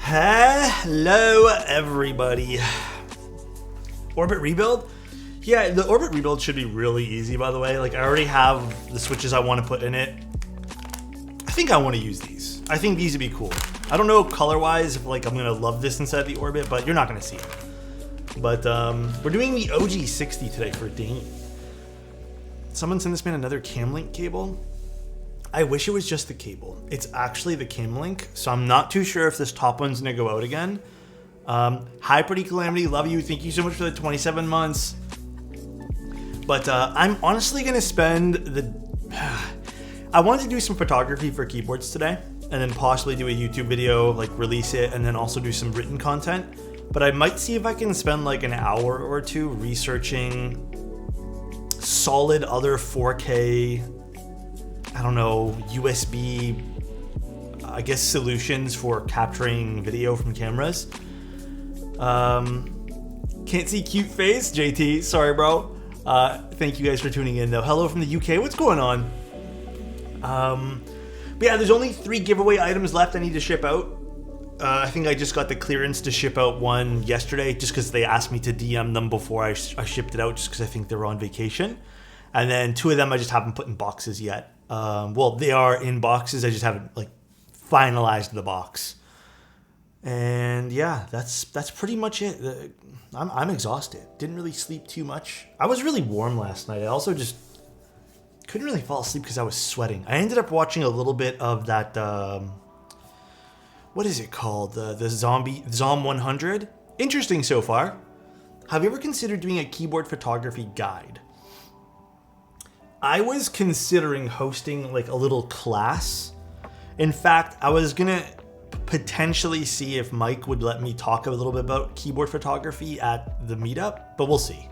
Hello, everybody. Orbit rebuild? Yeah, the orbit rebuild should be really easy, by the way. Like, I already have the switches I want to put in it. I think I want to use these. I think these would be cool. I don't know color-wise if, like, I'm going to love this inside the orbit, but you're not going to see it. But, we're doing the OG60 today for Dane. Someone sent this man another cam link cable. I wish it was just the cable. It's actually the cam link, so I'm not too sure if this top one's going to go out again. Hi, Pretty Calamity. Love you. Thank you so much for the 27 months. But I'm honestly going to spend the... I wanted to do some photography for keyboards today, and then possibly do a YouTube video, like release it, and then also do some written content. But I might see if I can spend like an hour or two researching solid other 4K, I don't know, USB, I guess, solutions for capturing video from cameras. Can't see cute face, JT. Sorry, bro. Thank you guys for tuning in, though. Hello from the UK. What's going on? But yeah, there's only 3 giveaway items left I need to ship out. I think I just got the clearance to ship out one yesterday just because they asked me to DM them before I shipped it out, just because I think they were on vacation. And then 2 of them I just haven't put in boxes yet. Well, they are in boxes. I just haven't like finalized the box. And yeah, that's pretty much it. I'm exhausted. Didn't really sleep too much. I was really warm last night. I also just couldn't really fall asleep because I was sweating. I ended up watching a little bit of that. What is it called? The Zom 100. Interesting so far. Have you ever considered doing a keyboard photography guide? I was considering hosting like a little class. In fact, I was gonna potentially see if Mike would let me talk a little bit about keyboard photography at the meetup, but we'll see.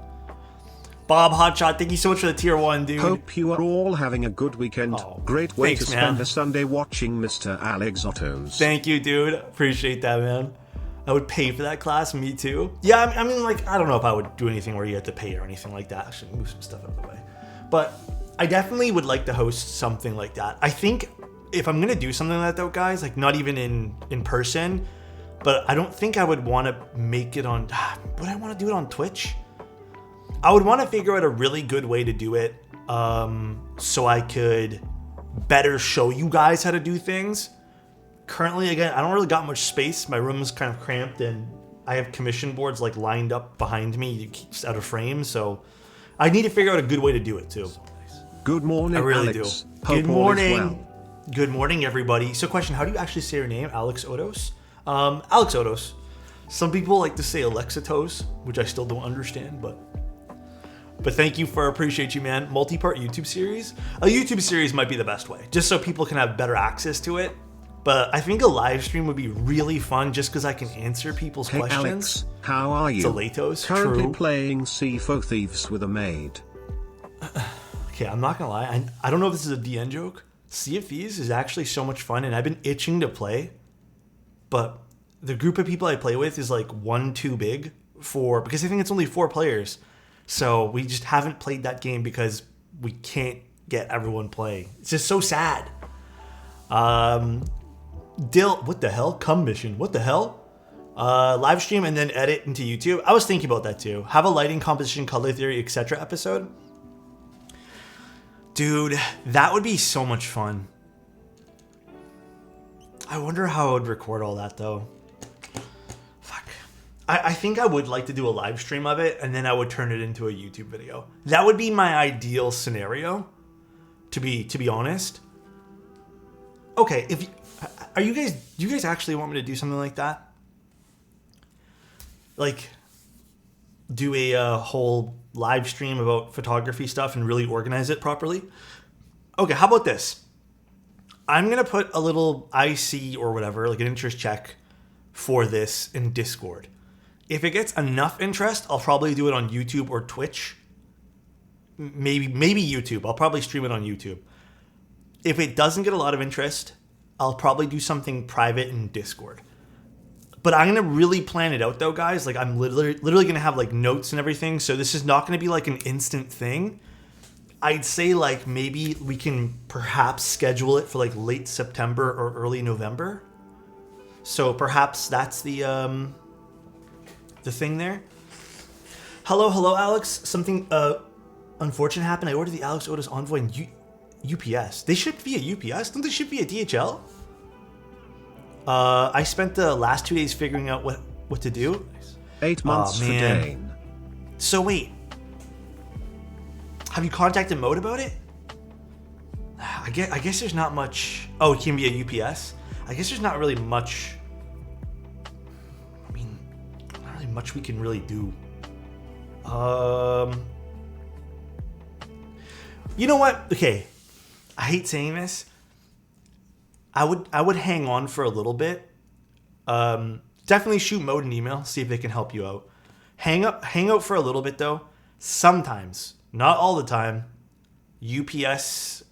Bob Hotshot, thank you so much for the tier 1, dude. Hope you are all having a good weekend. Oh, great way thanks, to spend man. a Sunday watching Mr. Alex Otto's. Thank you, dude. Appreciate that, man. I would pay for that class, me too. Yeah, I mean, like, I don't know if I would do anything where you had to pay or anything like that. I should move some stuff out of the way. But I definitely would like to host something like that. I think if I'm gonna do something like that, though, guys, like not even in person, but I don't think I would want to make it on. Would I want to do it on Twitch? I would want to figure out a really good way to do it, so I could better show you guys how to do things. Currently, again, I don't really got much space. My room is kind of cramped, and I have commission boards like lined up behind me, just out of frame. So I need to figure out a good way to do it too. Good morning, I really Alex. do. Hope Good all is morning. well. Good morning, everybody. So question, how do you actually say your name? Alex Odos? Alex Odos. Some people like to say Alexitos, which I still don't understand, but thank you appreciate you, man. Multi-part YouTube series? A YouTube series might be the best way, just so people can have better access to it. But I think a live stream would be really fun just because I can answer people's Hey questions. Alex, how are you? Zalatos, Currently true. playing CFO Thieves with a maid. Okay, I'm not gonna lie. I don't know if this is a DN joke. Sea of Thieves is actually so much fun, and I've been itching to play. But the group of people I play with is like one too big because I think it's only 4 players. So we just haven't played that game because we can't get everyone playing. It's just so sad. Dill, what the hell? Cum mission, what the hell? Live stream and then edit into YouTube. I was thinking about that too. Have a lighting, composition, color theory, etc. episode. Dude, that would be so much fun. I wonder how I would record all that though. Fuck. I think I would like to do a live stream of it, and then I would turn it into a YouTube video. That would be my ideal scenario, to be honest. Okay, do you guys actually want me to do something like that? Like, do a whole live stream about photography stuff and really organize it properly? Okay, how about this? I'm going to put a little IC or whatever, like an interest check for this in Discord. If it gets enough interest, I'll probably do it on YouTube or Twitch. Maybe YouTube. I'll probably stream it on YouTube. If it doesn't get a lot of interest, I'll probably do something private in Discord. But I'm going to really plan it out though, guys. Like, I'm literally going to have like notes and everything. So this is not going to be like an instant thing. I'd say like maybe we can perhaps schedule it for like late September or early November. So perhaps that's the thing there. Hello, Alex. Something unfortunate happened. I ordered the Alex Otis Envoy in UPS. They ship via UPS? Don't they ship via DHL? I spent the last 2 days figuring out what to do. 8 months for Dane. So wait. Have you contacted Mode about it? I guess there's not much. Oh, it can be a UPS? I guess there's not really much. I mean, not really much we can really do. You know what? Okay. I hate saying this. I would hang on for a little bit. Definitely shoot Mode an email, see if they can help you out. Hang out for a little bit though. Sometimes, not all the time, UPS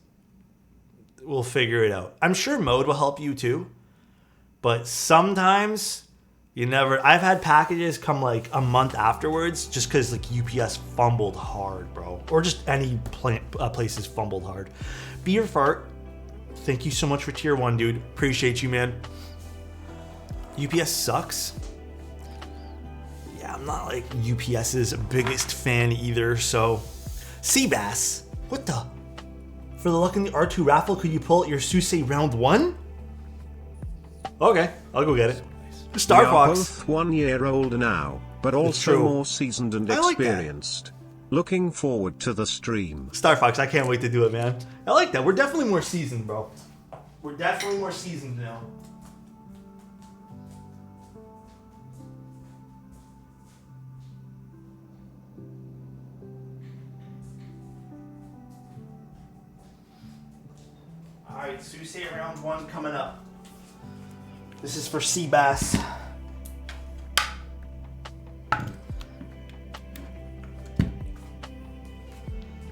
will figure it out. I'm sure Mode will help you too, but sometimes you never. I've had packages come like a month afterwards just because like UPS fumbled hard, bro, or just any places fumbled hard. Beer Fart. Thank you so much for tier 1, dude. Appreciate you, man. UPS sucks. Yeah, I'm not like UPS's biggest fan either, so. Seabass. What the? For the luck in the R2 raffle, could you pull out your Susei round 1? Okay, I'll go get it. Star We are Fox. both 1 year older now, but also true. more seasoned and I like that. experienced. Looking forward to the stream. Star Fox, I can't wait to do it, man. I like that. We're definitely more seasoned, bro. We're definitely more seasoned now. Alright, Susei round 1 coming up. This is for Seabass.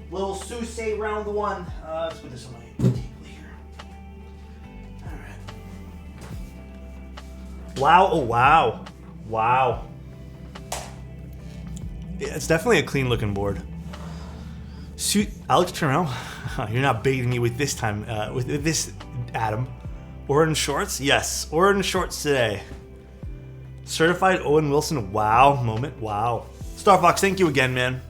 Little Susei round 1. Let's put this on my table here. Alright. Wow, oh wow. Wow. Yeah, it's definitely a clean looking board. Alex, turn around. You're not baiting me with this time, with this, Adam. Orange shorts? Yes, orange shorts today. Certified Owen Wilson wow moment. Wow. Star Fox, thank you again, man.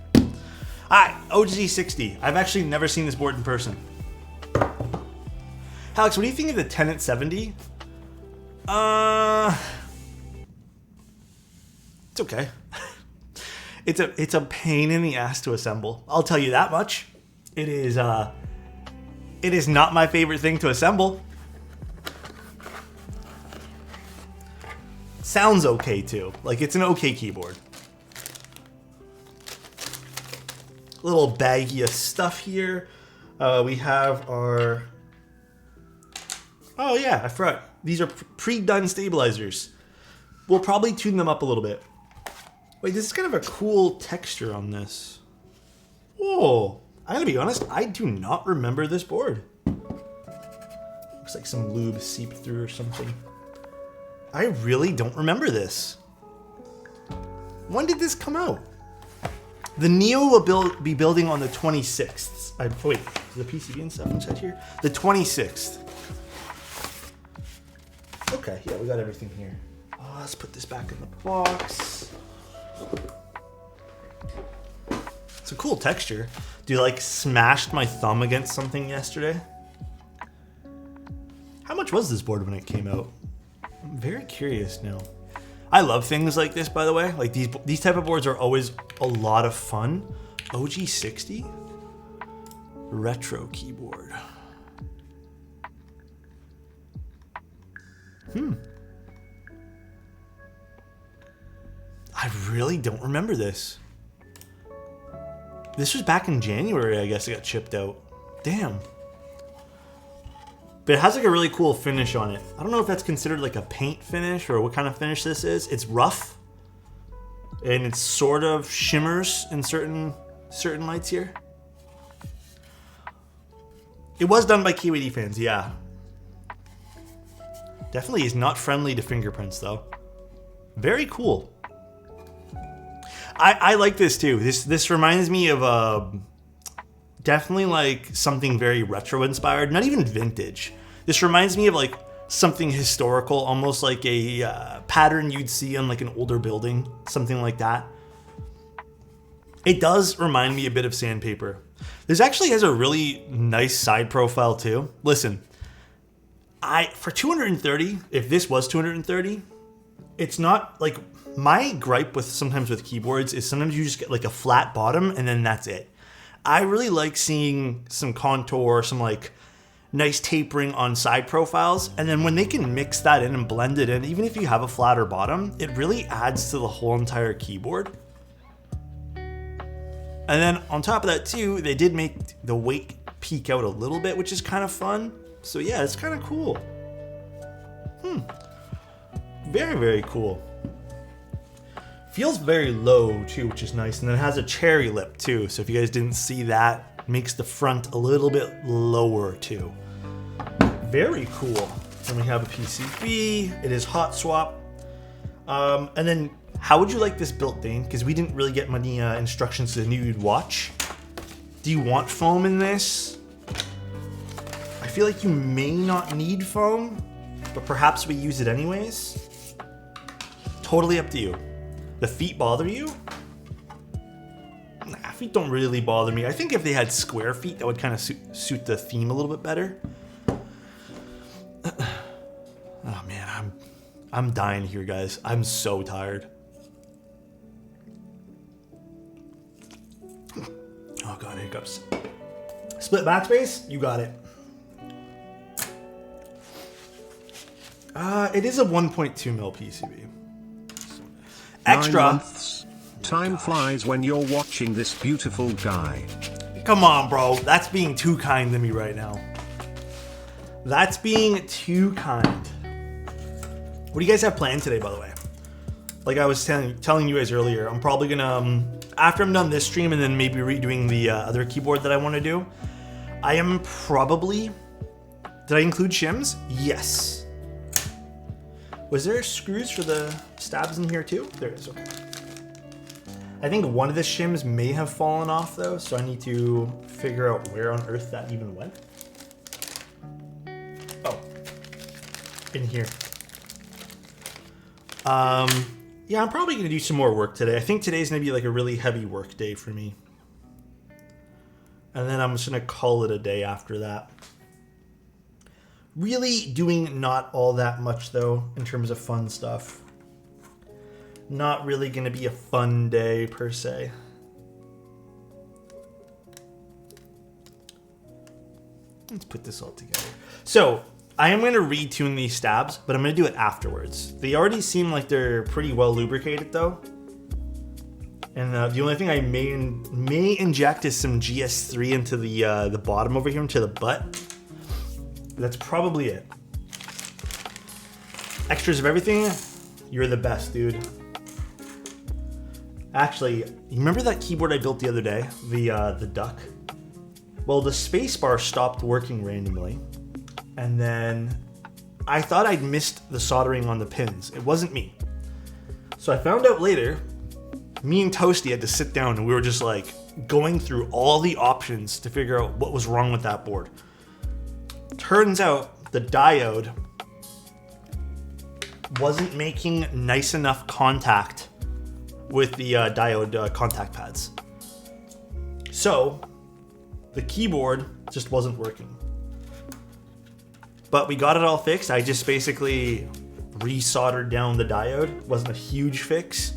Alright, OG60. I've actually never seen this board in person. Alex, what do you think of the Tenet 70? It's okay. It's a pain in the ass to assemble. I'll tell you that much. It is not my favorite thing to assemble. Sounds okay too. Like it's an okay keyboard. Little baggy of stuff here. We have our. Oh yeah, I forgot. These are pre-done stabilizers. We'll probably tune them up a little bit. Wait, this is kind of a cool texture on this. Whoa, I gotta be honest, I do not remember this board. Looks like some lube seeped through or something. I really don't remember this. When did this come out? The Neo will be building on the 26th. Wait, is the PCB and stuff inside here? The 26th. Okay, yeah, we got everything here. Let's put this back in the box. It's a cool texture. Do you like smashed my thumb against something yesterday? How much was this board when it came out? I'm very curious now. I love things like this, by the way. Like these type of boards are always a lot of fun. OG60 retro keyboard. I really don't remember this. This was back in January, I guess it got shipped out. Damn. But it has like a really cool finish on it. I don't know if that's considered like a paint finish or what kind of finish this is. It's rough. And it sort of shimmers in certain lights here. It was done by KWD fans, yeah. Definitely is not friendly to fingerprints though. Very cool. I like this too. This reminds me of definitely like something very retro inspired, not even vintage. This reminds me of like something historical, almost like a pattern you'd see on like an older building, something like that. It does remind me a bit of sandpaper. This actually has a really nice side profile too. Listen, for 230, if this was 230, it's not like, my gripe with sometimes with keyboards is sometimes you just get like a flat bottom and then that's it. I really like seeing some contour, some like nice tapering on side profiles, and then when they can mix that in and blend it in, even if you have a flatter bottom, it really adds to the whole entire keyboard. And then on top of that too, they did make the weight peek out a little bit, which is kind of fun. So yeah, it's kind of cool. Very, very cool. Feels very low too, which is nice. And then it has a cherry lip too. So if you guys didn't see that, it makes the front a little bit lower too. Very cool. Then we have a PCB. It is hot swap. And then how would you like this built, Dane? Because we didn't really get many instructions to the new you'd watch. Do you want foam in this? I feel like you may not need foam, but perhaps we use it anyways. Totally up to you. The feet bother you? Nah, feet don't really bother me. I think if they had square feet, that would kind of suit the theme a little bit better. Oh man, I'm dying here, guys. I'm so tired. Oh god, hiccups. Split backspace? You got it. It is a 1.2 mil PCB. Extra. 9 months. Time flies when you're watching this beautiful guy. Come on, bro. That's being too kind to me right now. That's being too kind. What do you guys have planned today, by the way? Like I was telling you guys earlier, I'm probably gonna, after I'm done this stream and then maybe redoing the other keyboard that I want to do, I am probably, did I include shims? Yes. Was there screws for the stabs in here too? There it is, okay. I think one of the shims may have fallen off though, so I need to figure out where on earth that even went. Oh, in here. Yeah, I'm probably gonna do some more work today. I think today's gonna be like a really heavy work day for me. And then I'm just gonna call it a day after that. Really doing not all that much though, in terms of fun stuff. Not really gonna be a fun day per se. Let's put this all together. So, I am gonna retune these stabs, but I'm gonna do it afterwards. They already seem like they're pretty well lubricated though. And the only thing I may inject is some GS3 into the bottom over here, into the butt. That's probably it. Extras of everything, you're the best, dude. Actually, you remember that keyboard I built the other day? The duck? Well, the spacebar stopped working randomly. And then I thought I'd missed the soldering on the pins. It wasn't me. So I found out later, me and Toasty had to sit down and we were just like going through all the options to figure out what was wrong with that board. Turns out the diode wasn't making nice enough contact with the diode contact pads. So the keyboard just wasn't working. But we got it all fixed. I just basically resoldered down the diode. It wasn't a huge fix,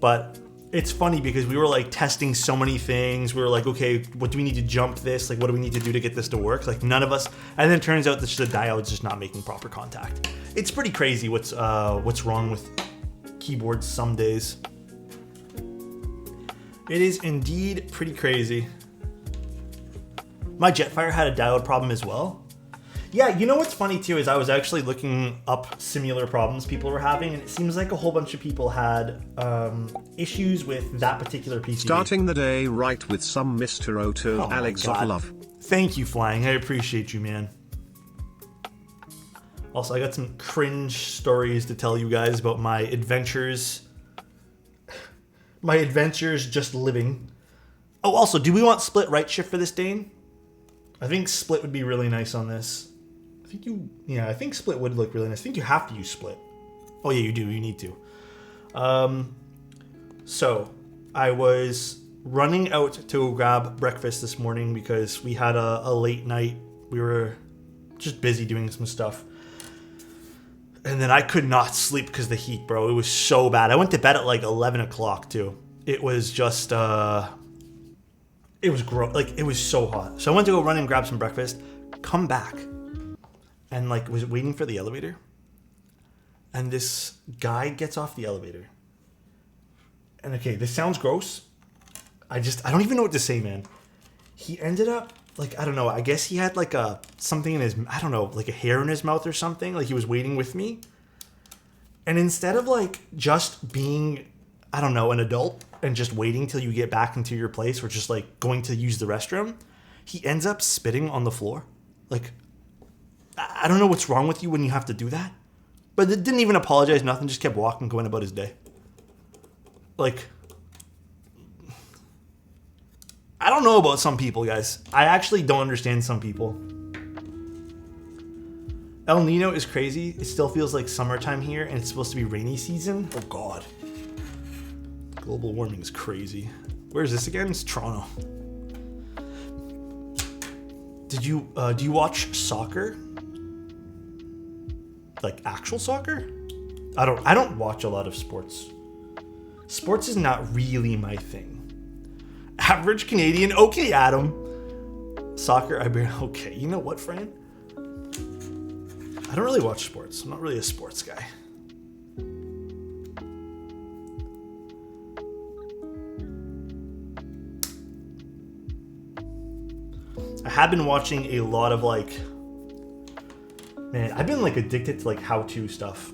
but it's funny because we were like testing so many things. We were like, okay, what do we need to jump this? Like, what do we need to do to get this to work? Like, none of us. And then it turns out that the diode's just not making proper contact. It's pretty crazy what's wrong with keyboards some days. It is indeed pretty crazy. My Jetfire had a diode problem as well. Yeah, you know what's funny too is I was actually looking up similar problems people were having, and it seems like a whole bunch of people had issues with that particular PCB. Starting the day right with some Mr. O2 Alex of love. Thank you, Flying. I appreciate you, man. Also, I got some cringe stories to tell you guys about my adventures. My adventures just living. Oh, also, do we want split right shift for this, Dane? I think split would be really nice on this. I think split would look really nice. I think you have to use split. Oh yeah, you do. You need to. So I was running out to grab breakfast this morning because we had a late night. We were just busy doing some stuff. And then I could not sleep because of the heat, bro. It was so bad. I went to bed at like 11 o'clock too. It was just, it was gross. Like, it was so hot. So I went to go run and grab some breakfast, come back, and like was waiting for the elevator. And this guy gets off the elevator. And okay, this sounds gross. I don't even know what to say, man. He ended up, like, I don't know, I guess he had like something in his, I don't know, like a hair in his mouth or something. Like he was waiting with me. And instead of like just being, I don't know, an adult and just waiting till you get back into your place or just like going to use the restroom, he ends up spitting on the floor. Like, I don't know what's wrong with you when you have to do that. But it didn't even apologize, nothing, just kept walking, going about his day. Like, I don't know about some people, guys. I actually don't understand some people. El Nino is crazy. It still feels like summertime here, and it's supposed to be rainy season. Oh, God. Global warming is crazy. Where is this again? It's Toronto. Do you watch soccer? Like actual soccer? I don't watch a lot of sports. Sports is not really my thing. Average Canadian. Okay, Adam. Soccer, okay. You know what, Fran? I don't really watch sports. I'm not really a sports guy. I have been watching a lot of like, man, I've been like addicted to like how-to stuff,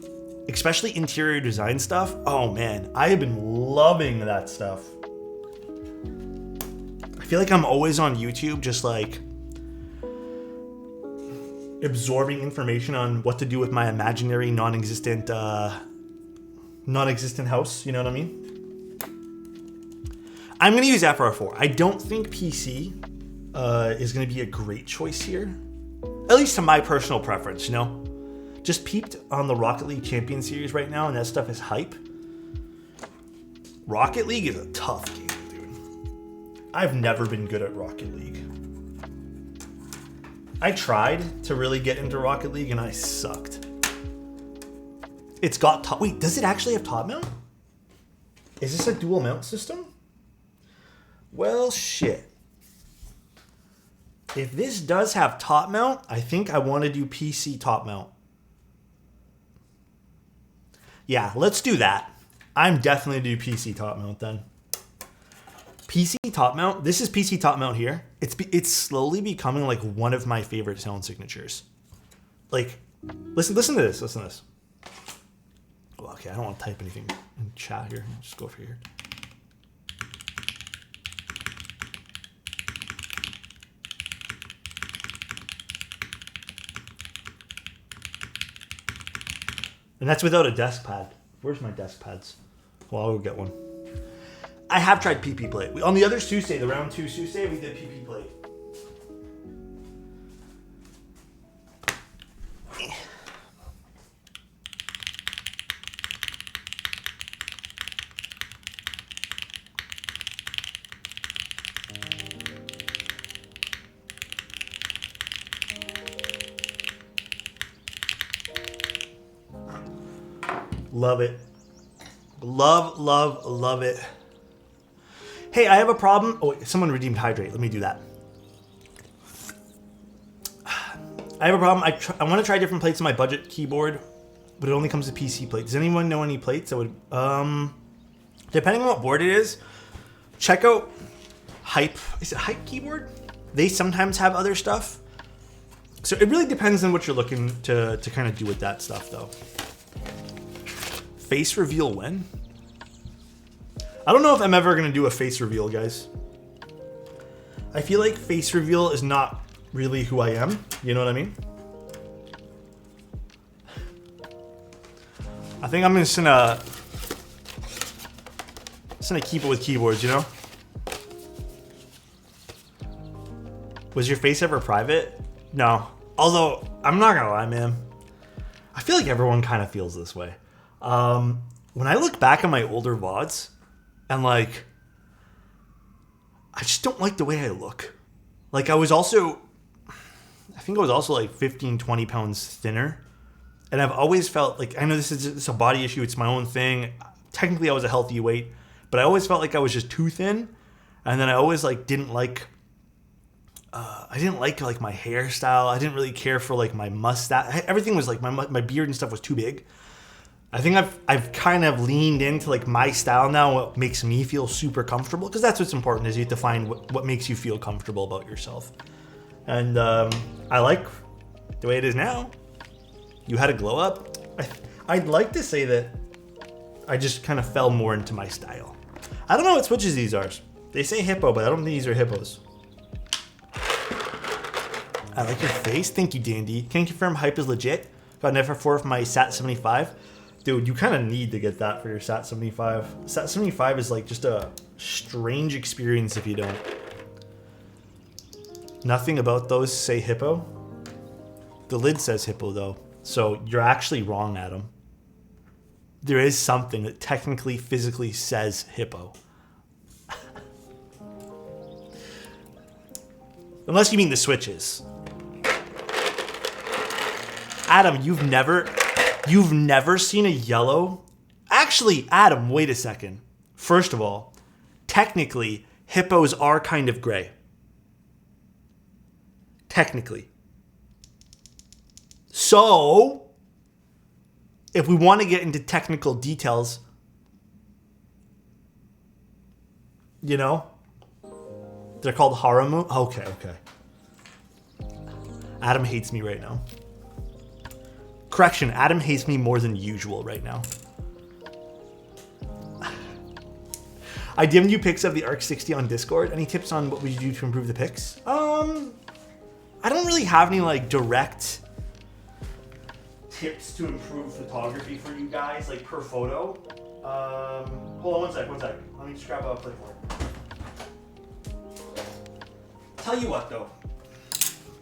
especially interior design stuff. Oh man, I have been loving that stuff. I feel like I'm always on YouTube, just like absorbing information on what to do with my imaginary non-existent house. You know what I mean? I'm gonna use FR4. I don't think PC is gonna be a great choice here. At least to my personal preference, you know? Just peeped on the Rocket League Champion Series right now, and that stuff is hype. Rocket League is a tough game, dude. I've never been good at Rocket League. I tried to really get into Rocket League, and I sucked. It's got top... Wait, does it actually have top mount? Is this a dual mount system? Well, shit. If this does have top mount, I think I want to do PC top mount. Yeah, let's do that. I'm definitely do PC top mount then. PC top mount. This is PC top mount here. It's slowly becoming like one of my favorite sound signatures. Like, listen to this. Listen to this. Well, okay, I don't want to type anything in chat here. Just go over here. And that's without a desk pad. Where's my desk pads? Well, I'll go get one. I have tried PP plate. On the other Tuesday, the round 2 Tuesday, we did PP plate. Love it. Love it. Hey, I have a problem. Oh, someone redeemed hydrate. Let me do that. I have a problem. I want to try different plates on my budget keyboard, but it only comes with PC plate. Does anyone know any plates that would, depending on what board it is, check out Hype. Is it Hype keyboard? They sometimes have other stuff. So it really depends on what you're looking to kind of do with that stuff though. Face reveal when? I don't know if I'm ever going to do a face reveal, guys. I feel like face reveal is not really who I am. You know what I mean? I think I'm just gonna keep it with keyboards, you know? Was your face ever private? No. Although, I'm not gonna lie, man. I feel like everyone kind of feels this way. When I look back at my older VODs, and like, I just don't like the way I look. Like, I think I was also like 15, 20 pounds thinner. And I've always felt like, I know it's a body issue, it's my own thing. Technically, I was a healthy weight, but I always felt like I was just too thin. And then I always like didn't like my hairstyle. I didn't really care for like my mustache. Everything was like my beard and stuff was too big. I think I've kind of leaned into like my style now, what makes me feel super comfortable, because that's what's important, is you have to find what makes you feel comfortable about yourself. And I like the way it is now. You had a glow up. I'd like to say that I just kind of fell more into my style. I don't know what switches these are. They say hippo, but I don't think these are hippos. I like your face. Thank you, Dandy. Can you confirm hype is legit? Got an FR4 for my SAT-75. Dude, you kind of need to get that for your SAT-75. SAT-75 is like just a strange experience if you don't. Nothing about those say hippo. The lid says hippo though. So you're actually wrong, Adam. There is something that technically, physically says hippo. Unless you mean the switches. Adam, you've never seen a yellow? Actually, Adam, wait a second. First of all, technically, hippos are kind of gray. Technically. So, if we want to get into technical details, you know, they're called haramu. Okay. Adam hates me right now. Correction, Adam hates me more than usual right now. I DM'd you pics of the OG60 on Discord. Any tips on what would you do to improve the pics? I don't really have any like direct tips to improve photography for you guys, like per photo. Hold on one sec. Let me just grab a clipboard. Tell you what though,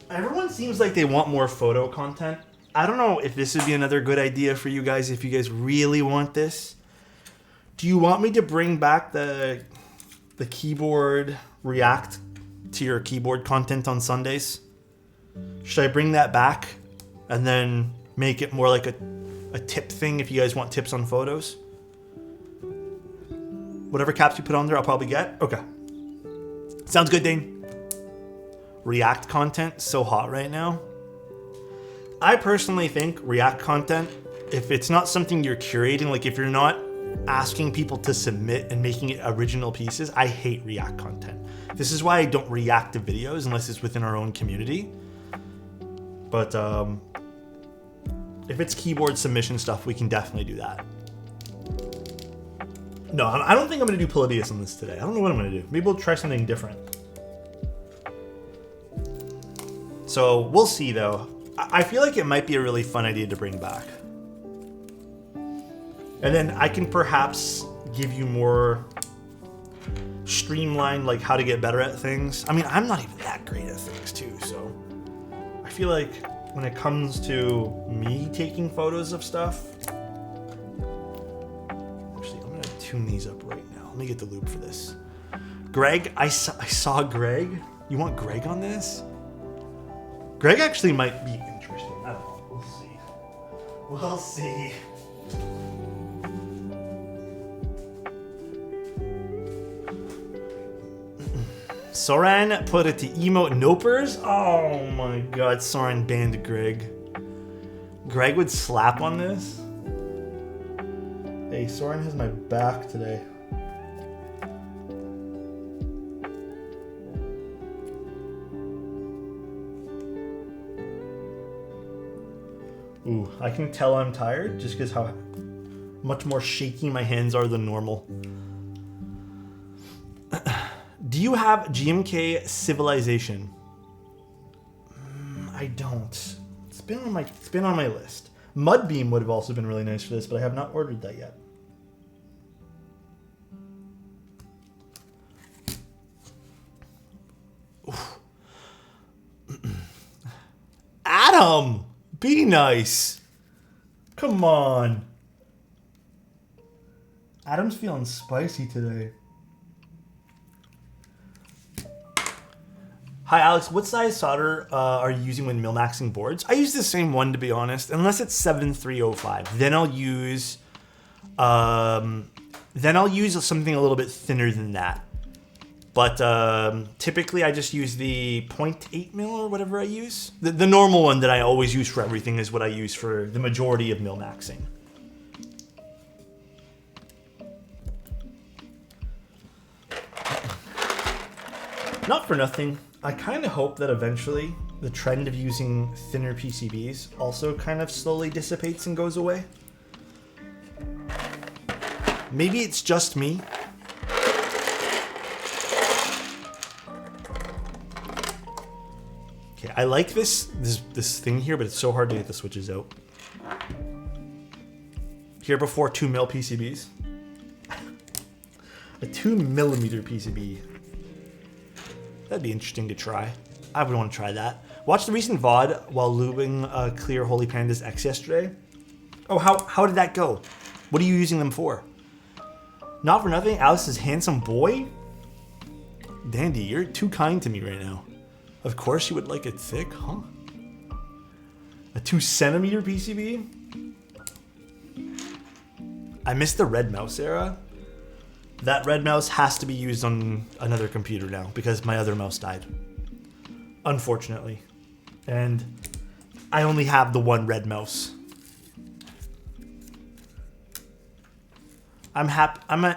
everyone seems like they want more photo content. I don't know if this would be another good idea for you guys, if you guys really want this. Do you want me to bring back the keyboard react to your keyboard content on Sundays? Should I bring that back and then make it more like a tip thing if you guys want tips on photos? Whatever caps you put on there, I'll probably get. Okay. Sounds good, Dane. React content, so hot right now. I personally think React content, if it's not something you're curating, like if you're not asking people to submit and making it original pieces, I hate React content. This is why I don't react to videos unless it's within our own community. But if it's keyboard submission stuff, we can definitely do that. No, I don't think I'm going to do Polybius on this today. I don't know what I'm going to do. Maybe we'll try something different. So we'll see though. I feel like it might be a really fun idea to bring back. And then I can perhaps give you more streamlined, like how to get better at things. I mean, I'm not even that great at things too, so I feel like when it comes to me taking photos of stuff, actually, I'm gonna tune these up right now. Let me get the loop for this. Greg, I saw Greg. You want Greg on this? Greg actually might be interesting. I don't know. We'll see. We'll see. Soren put it to emote nopers. Oh my god, Soren banned Greg. Greg would slap on this. Hey, Soren has my back today. Ooh, I can tell I'm tired just because how much more shaky my hands are than normal. Do you have GMK Civilization? I don't. It's been on my list. Mudbeam would have also been really nice for this, but I have not ordered that yet. Adam, be nice. Come on. Adam's feeling spicy today. Hi, Alex. What size solder are you using when mil-maxing boards? I use the same one, to be honest, unless it's 7305. Then I'll use something a little bit thinner than that. But typically, I just use the 0.8 mil or whatever I use. The normal one that I always use for everything is what I use for the majority of mil-maxing. Not for nothing. I kind of hope that eventually the trend of using thinner PCBs also kind of slowly dissipates and goes away. Maybe it's just me. Okay, I like this thing here, but it's so hard to get the switches out. Here before 2 mil PCBs. A 2 millimeter PCB. That'd be interesting to try. I would want to try that. Watch the recent VOD while lubing clear Holy Pandas X yesterday. Oh, how did that go? What are you using them for? Not for nothing, Alice is handsome boy. Dandy, you're too kind to me right now. Of course you would like it thick, huh? A 2 centimeter PCB? I miss the red mouse era. That red mouse has to be used on another computer now because my other mouse died. Unfortunately. And I only have the one red mouse. I'm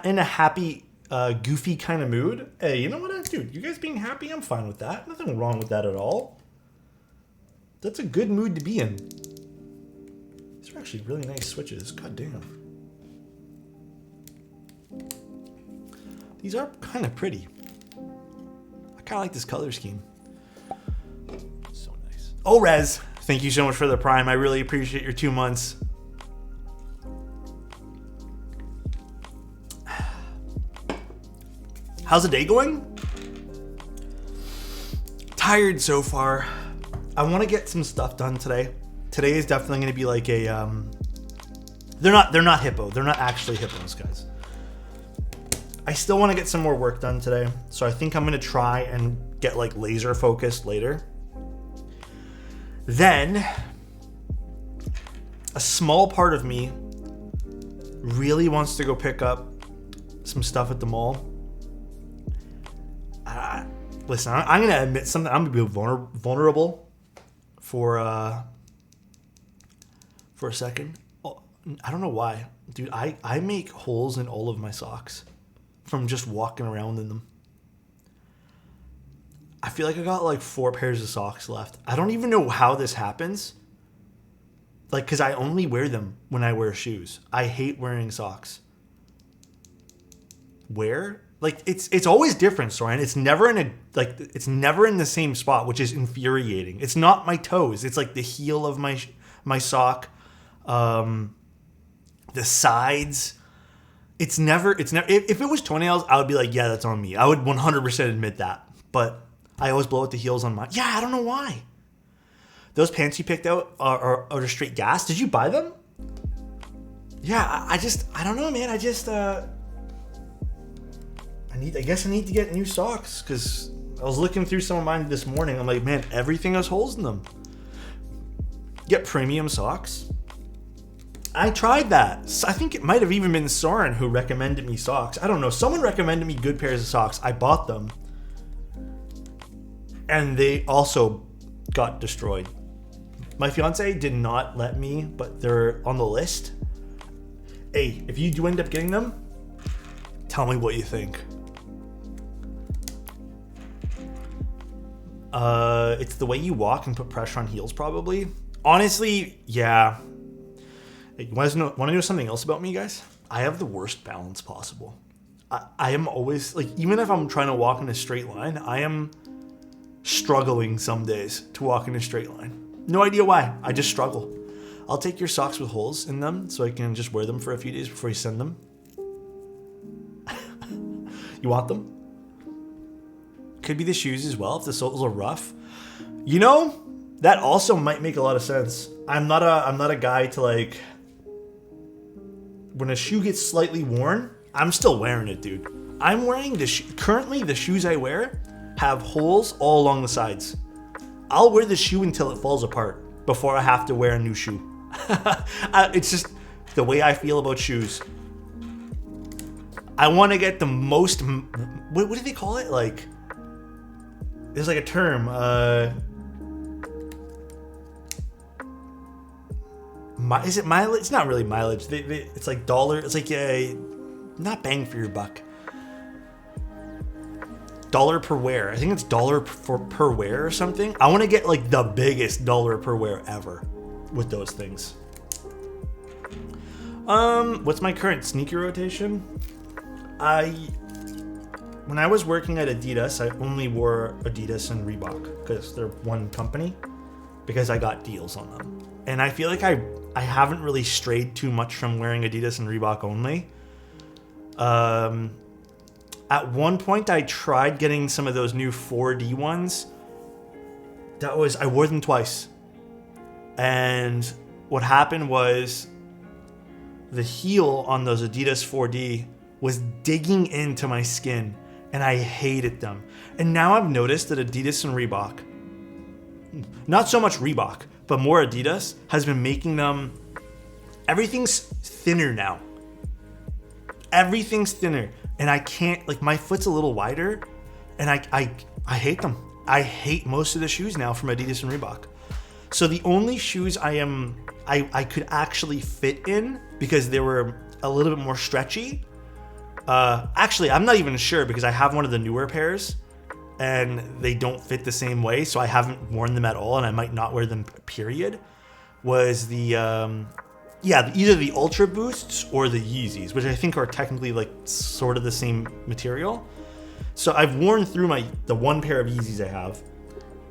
in a happy, goofy kind of mood. Hey, you know what, dude? You guys being happy, I'm fine with that. Nothing wrong with that at all. That's a good mood to be in. These are actually really nice switches. God damn. These are kind of pretty. I kind of like this color scheme. So nice. Oh, Rez, thank you so much for the Prime. I really appreciate your 2 months. How's the day going? Tired so far. I want to get some stuff done today. Today is definitely going to be like a they're not hippo. They're not actually hippos, guys. I still want to get some more work done today, so I think I'm going to try and get like laser focused later. Then a small part of me really wants to go pick up some stuff at the mall. Listen, I'm going to admit something. I'm going to be vulnerable for a second. Oh, I don't know why. Dude, I make holes in all of my socks from just walking around in them. I feel like I got like 4 pairs of socks left. I don't even know how this happens. Like, because I only wear them when I wear shoes. I hate wearing socks. Where? Like, it's always different, Soren. It's never in the same spot, which is infuriating. It's not my toes. It's like the heel of my sock, the sides. It's never. If it was toenails, I would be like, yeah, that's on me. I would 100% admit that. But I always blow out the heels on mine. Yeah, I don't know why. Those pants you picked out are straight gas. Did you buy them? Yeah, I don't know, man. I guess I need to get new socks because I was looking through some of mine this morning. I'm like, man, everything has holes in them. Get premium socks. I tried that. I think it might have even been Soren who recommended me socks. I don't know. Someone recommended me good pairs of socks. I bought them. And they also got destroyed. My fiance did not let me, but they're on the list. Hey, if you do end up getting them, tell me what you think. It's the way you walk and put pressure on heels, probably. Honestly, yeah. Hey, want to know something else about me, guys? I have the worst balance possible. I am always, like, even if I'm trying to walk in a straight line, I am struggling some days to walk in a straight line. No idea why. I just struggle. I'll take your socks with holes in them so I can just wear them for a few days before you send them. You want them? Could be the shoes as well if the soles are rough. You know, That also might make a lot of sense. I'm not a guy to like, when a shoe gets slightly worn, I'm still wearing it, dude. I'm wearing currently the shoes I wear have holes all along the sides. I'll wear the shoe until it falls apart before I have to wear a new shoe. It's just the way I feel about shoes. I want to get the most, what do they call it? Like, there's like a term, is it mileage? It's not really mileage. It's like dollar. It's like not bang for your buck. Dollar per wear. I think it's dollar per wear or something. I want to get like the biggest dollar per wear ever with those things. What's my current sneaker rotation? When I was working at Adidas, I only wore Adidas and Reebok because they're one company, because I got deals on them. And I feel like I haven't really strayed too much from wearing Adidas and Reebok only. At one point, I tried getting some of those new 4D ones. I wore them twice. And what happened was the heel on those Adidas 4D was digging into my skin, and I hated them. And now I've noticed that Adidas and Reebok, not so much Reebok, but more Adidas, has been making them, everything's thinner now. Everything's thinner. And I can't, like, my foot's a little wider, and I hate them. I hate most of the shoes now from Adidas and Reebok. So the only shoes I could actually fit in, because they were a little bit more stretchy. Actually, I'm not even sure, because I have one of the newer pairs and they don't fit the same way, so I haven't worn them at all, and I might not wear them, period. Was the either the Ultra Boosts or the Yeezys, which I think are technically like sort of the same material. So I've worn through the one pair of Yeezys I have.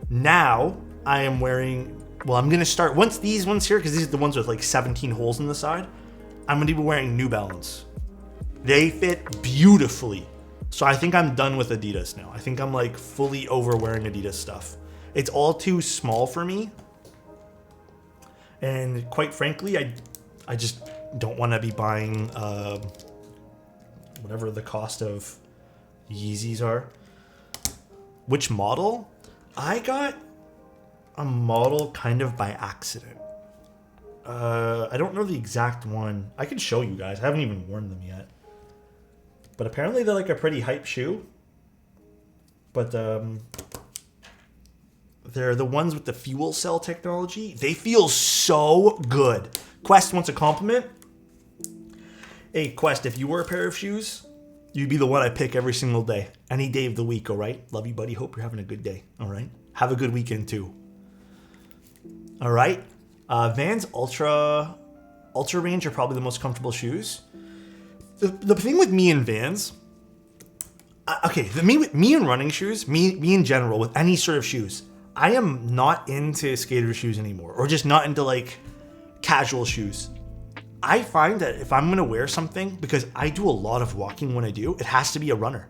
Now I am wearing, well, I'm gonna start, once these ones here, because these are the ones with like 17 holes in the side, I'm gonna be wearing New Balance. They fit beautifully. So I think I'm done with Adidas now. I think I'm like fully over wearing Adidas stuff. It's all too small for me. And quite frankly, I just don't want to be buying whatever the cost of Yeezys are. Which model? I got a model kind of by accident. I don't know the exact one. I can show you guys. I haven't even worn them yet. But apparently they're like a pretty hype shoe. But they're the ones with the fuel cell technology. They feel so good. Quest wants a compliment. Hey, Quest, if you were a pair of shoes, you'd be the one I pick every single day. Any day of the week, all right? Love you, buddy. Hope you're having a good day, all right? Have a good weekend, too. All right? Vans Ultra Range are probably the most comfortable shoes. The thing with me and Vans, me and running shoes, me in general, with any sort of shoes, I am not into skater shoes anymore, or just not into like casual shoes. I find that if I'm gonna wear something, because I do a lot of walking when I do, it has to be a runner.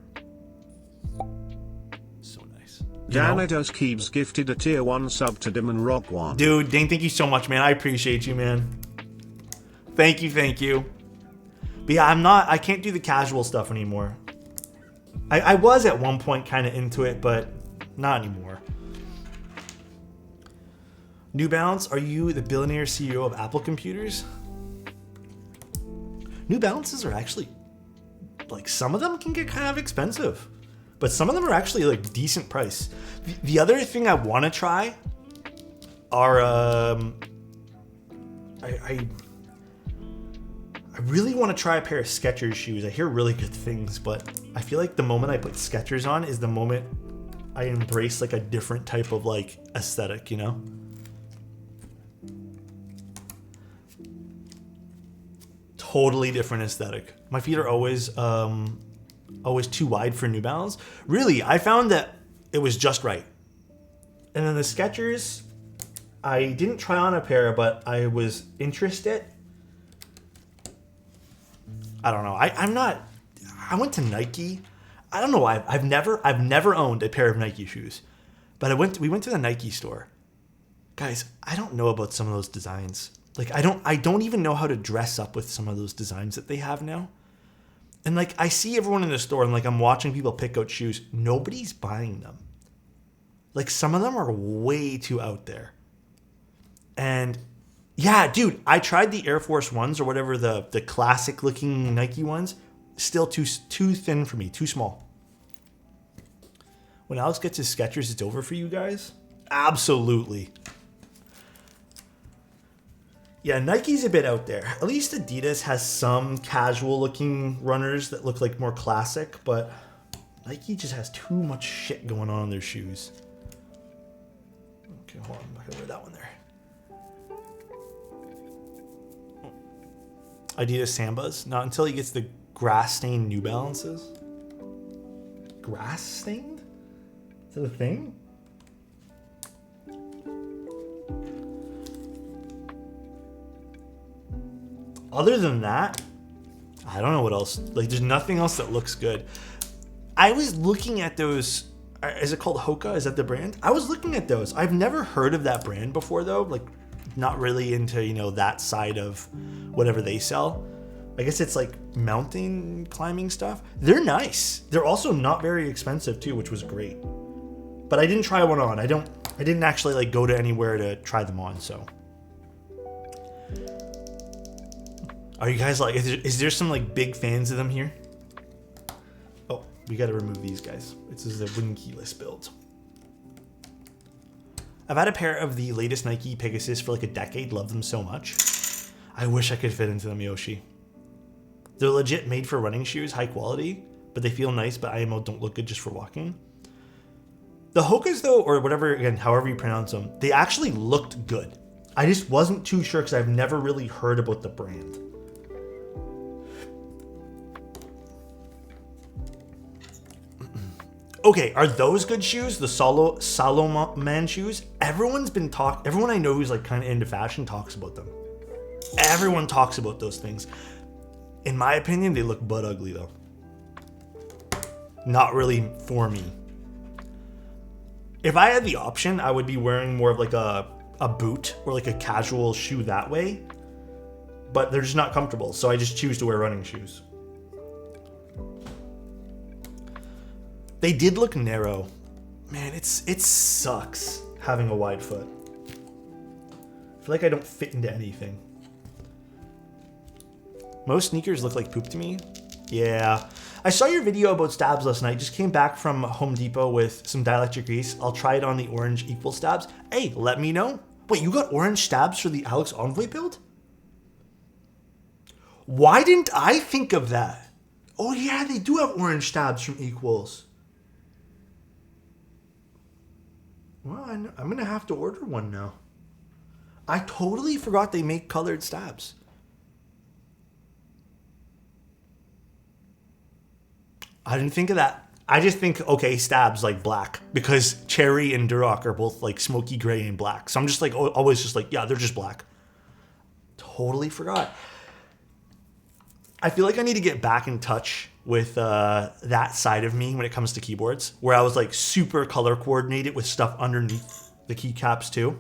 So nice. Janidos Keebs gifted a tier 1 sub to Dim and Rock 1. Dude, Dane, thank you so much, man. I appreciate you, man. Thank you. But yeah, I can't do the casual stuff anymore. I was at one point kind of into it, but not anymore. New Balance, are you the billionaire CEO of Apple Computers? New Balances are actually, like, some of them can get kind of expensive, but some of them are actually like decent price. The other thing I want to try are, I really want to try a pair of Skechers shoes. I hear really good things, but I feel like the moment I put Skechers on is the moment I embrace like a different type of like aesthetic, you know? Totally different aesthetic. My feet are always too wide for New Balance. Really, I found that it was just right. And then the Skechers, I didn't try on a pair, but I was interested. I don't know. I went to Nike. I don't know why. I've never owned a pair of Nike shoes. But we went to the Nike store. Guys, I don't know about some of those designs. Like, I don't even know how to dress up with some of those designs that they have now. And like, I see everyone in the store and like, I'm watching people pick out shoes. Nobody's buying them. Like, some of them are way too out there. And yeah, dude, I tried the Air Force Ones or whatever, the classic looking Nike ones. Still too thin for me, too small. When Alex gets his Skechers, it's over for you guys? Absolutely. Yeah, Nike's a bit out there. At least Adidas has some casual looking runners that look like more classic, but Nike just has too much shit going on in their shoes. Okay, hold on, I'm not gonna wear that one there. Adidas Sambas, not until he gets the grass stained New Balances. Grass stained? Is that a thing? Other than that, I don't know what else. Like, there's nothing else that looks good. I was looking at those. Is it called Hoka? Is that the brand? I was looking at those. I've never heard of that brand before, though. Like, not really into, you know, that side of whatever they sell. I guess it's like mountain climbing stuff. They're nice. They're also not very expensive, too, which was great. But I didn't try one on. I didn't actually like go to anywhere to try them on, so. Are you guys like, is there some like big fans of them here? Oh, we got to remove these guys. This is the wooden keyless build. I've had a pair of the latest Nike Pegasus for like a decade. Love them so much. I wish I could fit into them, Yoshi. They're legit made for running shoes, high quality, but they feel nice, but IMO don't look good just for walking. The Hokas though, or whatever, again, however you pronounce them, they actually looked good. I just wasn't too sure because I've never really heard about the brand. Okay, are those good shoes? The Salomon shoes? Everyone I know who's like kind of into fashion talks about them. Everyone talks about those things. In my opinion, they look butt ugly though. Not really for me. If I had the option, I would be wearing more of like a boot or like a casual shoe that way. But they're just not comfortable, so I just choose to wear running shoes. They did look narrow. Man, it sucks having a wide foot. I feel like I don't fit into anything. Most sneakers look like poop to me. Yeah. I saw your video about stabs last night. Just came back from Home Depot with some dielectric grease. I'll try it on the orange equal stabs. Hey, let me know. Wait, you got orange stabs for the Alex Envoy build? Why didn't I think of that? Oh yeah, they do have orange stabs from equals. Well, I'm going to have to order one now. I totally forgot they make colored stabs. I didn't think of that. I just think, okay, stabs like black. Because Cherry and Duroc are both like smoky gray and black. So I'm just like, always just like, yeah, they're just black. Totally forgot. I feel like I need to get back in touch with that side of me when it comes to keyboards, where I was like super color coordinated with stuff underneath the keycaps too.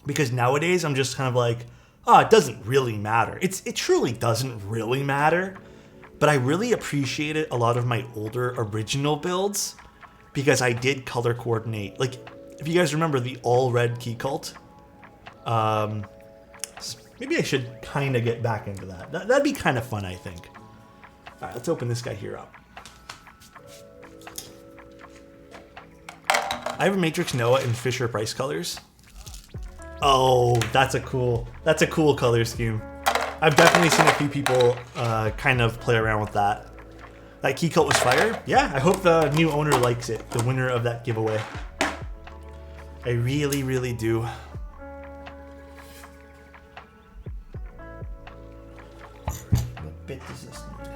Because nowadays I'm just kind of like, oh, it doesn't really matter. It truly doesn't really matter. But I really appreciated a lot of my older original builds because I did color coordinate. Like, if you guys remember the all red key cult, maybe I should kind of get back into that. That'd be kind of fun, I think. All right, let's open this guy here up. I have a Matrix Noah in Fisher Price colors. Oh, that's a cool color scheme. I've definitely seen a few people kind of play around with that. That key cult was fire. Yeah, I hope the new owner likes it, the winner of that giveaway. I really, really do. What bit does this need?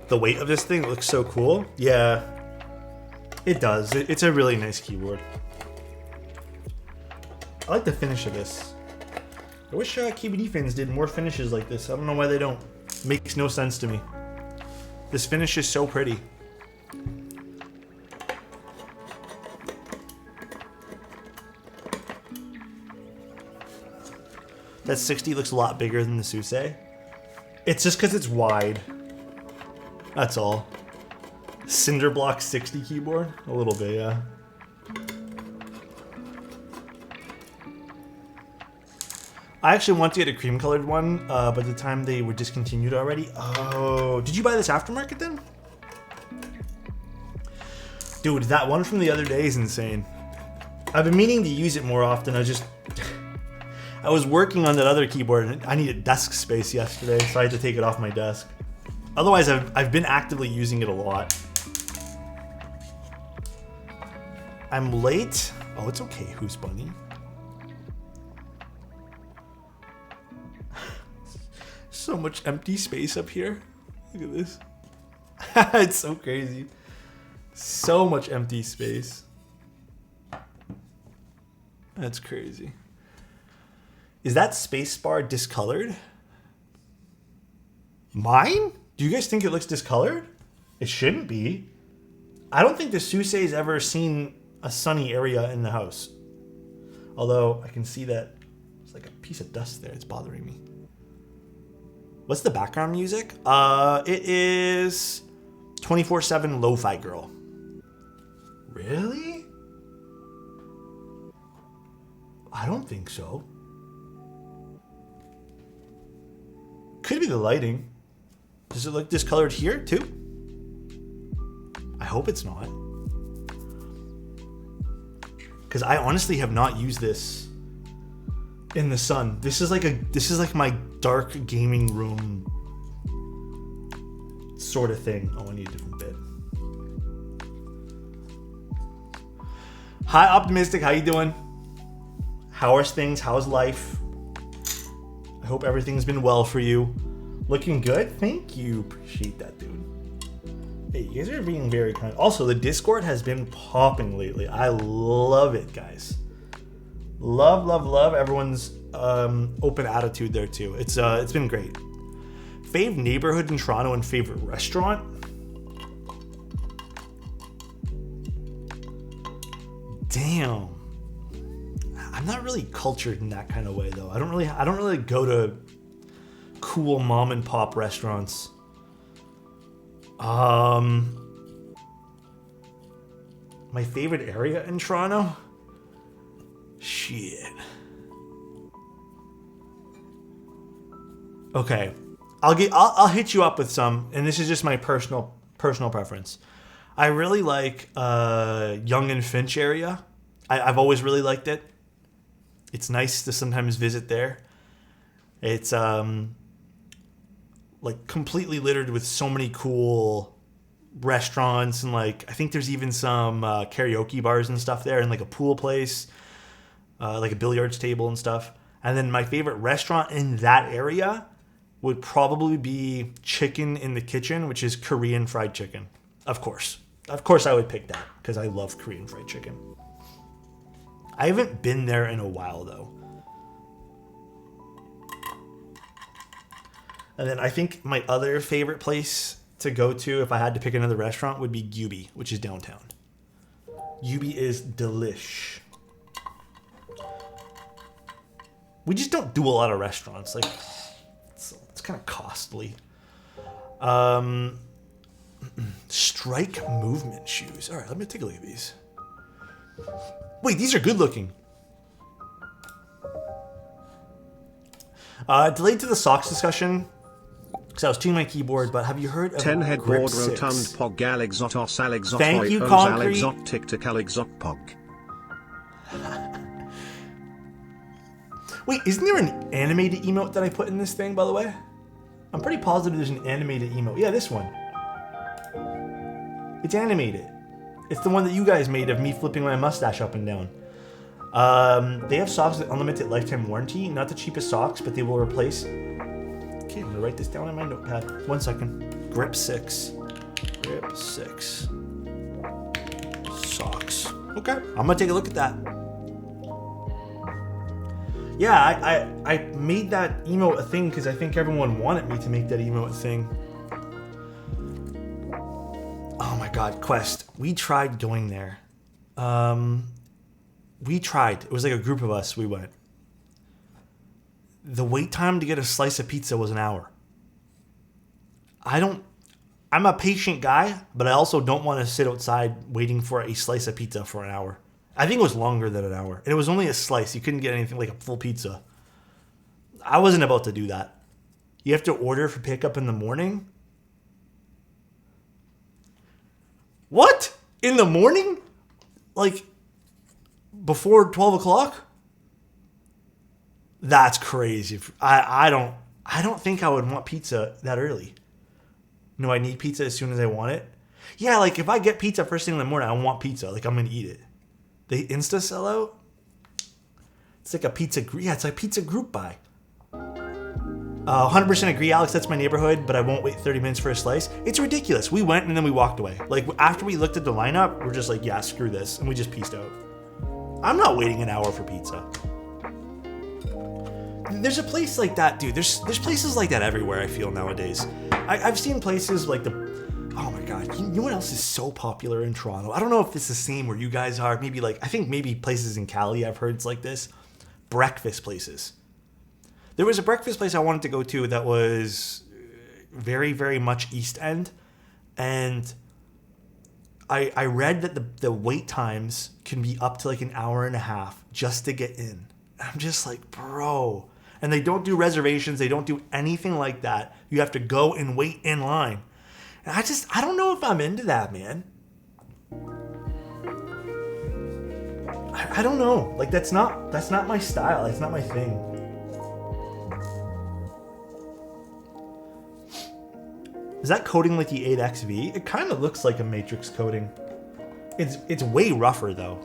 The weight of this thing looks so cool. Yeah, it does. It's a really nice keyboard. I like the finish of this. I wish KBD fans did more finishes like this. I don't know why they don't. Makes no sense to me. This finish is so pretty. That 60 looks a lot bigger than the Suse. It's just because it's wide. That's all. Cinder block 60 keyboard? A little bit, yeah. I actually want to get a cream colored one, but at the time they were discontinued already. Oh, did you buy this aftermarket then? Dude, that one from the other day is insane. I've been meaning to use it more often. I was working on that other keyboard and I needed desk space yesterday, so I had to take it off my desk. Otherwise, I've been actively using it a lot. I'm late. Oh, it's okay, Who's Bunny? So much empty space up here. Look at this. It's so crazy. So much empty space. That's crazy. Is that spacebar discolored? Mine? Do you guys think it looks discolored? It shouldn't be. I don't think the Suse's ever seen a sunny area in the house. Although I can see that there's like a piece of dust there. It's bothering me. What's the background music? It is 24/7 Lo-Fi Girl. Really? I don't think so. Could be the lighting. Does it look discolored here too? I hope it's not. Because I honestly have not used this in the sun. This is like my dark gaming room sort of thing. Oh, I need a different bed. Hi, Optimistic. How you doing? How are things? How's life? I hope everything's been well for you. Looking good? Thank you. Appreciate that, dude. Hey, you guys are being very kind. Also, the Discord has been popping lately. I love it, guys. Love, love, love everyone's open attitude there too. It's been great. Fave neighborhood in Toronto and favorite restaurant? Damn. I'm not really cultured in that kind of way though. I don't really go to cool mom and pop restaurants. My favorite area in Toronto? Shit. Okay. I'll hit you up with some, and this is just my personal preference. I really like Yonge and Finch area. I've always really liked it. It's nice to sometimes visit there. It's like completely littered with so many cool restaurants, and like I think there's even some karaoke bars and stuff there, and like a pool place, like a billiards table and stuff. And then my favorite restaurant in that area would probably be Chicken in the Kitchen, which is Korean fried chicken. Of course I would pick that because I love Korean fried chicken. I haven't been there in a while though. And then I think my other favorite place to go to if I had to pick another restaurant would be Gyubi, which is downtown. Gyubi is delish. We just don't do a lot of restaurants. Like, it's kind of costly. Strike movement shoes. All right, let me take a look at these. Wait, these are good looking. Delayed to the socks discussion because I was tuning my keyboard, but have you heard of 10 headboard Grip 6? rotund pog alexotos alexot Thank you, Concrete. alexot tic alexot pog. Wait, isn't there an animated emote that I put in this thing, by the way? I'm pretty positive there's an animated emote. Yeah, this one. It's animated. It's the one that you guys made of me flipping my mustache up and down. They have socks with unlimited lifetime warranty. Not the cheapest socks, but they will replace... Okay, I'm gonna write this down in my notepad. 1 second. Grip 6. Grip 6. Socks. Okay, I'm gonna take a look at that. Yeah, I made that emote a thing because I think everyone wanted me to make that emote a thing. Oh my god, Quest. We tried going there. We tried. It was like a group of us. We went. The wait time to get a slice of pizza was an hour. I'm a patient guy, but I also don't want to sit outside waiting for a slice of pizza for an hour. I think it was longer than an hour. And it was only a slice. You couldn't get anything like a full pizza. I wasn't about to do that. You have to order for pickup in the morning? What? In the morning? Like, before 12 o'clock? That's crazy. I don't think I would want pizza that early. No, I need pizza as soon as I want it. Yeah, like if I get pizza first thing in the morning, I want pizza. Like I'm going to eat it. They insta sell out? It's like a pizza. Yeah, it's like pizza group buy. 100% agree, Alex. That's my neighborhood, but I won't wait 30 minutes for a slice. It's ridiculous. We went and then we walked away. Like after we looked at the lineup, we're just like, yeah, screw this, and we just pieced out. I'm not waiting an hour for pizza. There's a place like that, dude. There's places like that everywhere. I feel nowadays. I've seen places like oh my god, you know what else is so popular in Toronto? I don't know if it's the same where you guys are. Maybe like, I think maybe places in Cali I've heard it's like this. Breakfast places. There was a breakfast place I wanted to go to that was very, very much East End. And I read that the wait times can be up to like an hour and a half just to get in. I'm just like, bro. And they don't do reservations. They don't do anything like that. You have to go and wait in line. And I don't know if I'm into that, man. I don't know. Like that's not my style. That's not my thing. Is that coating like the 8XV? It kind of looks like a matrix coating. It's way rougher though.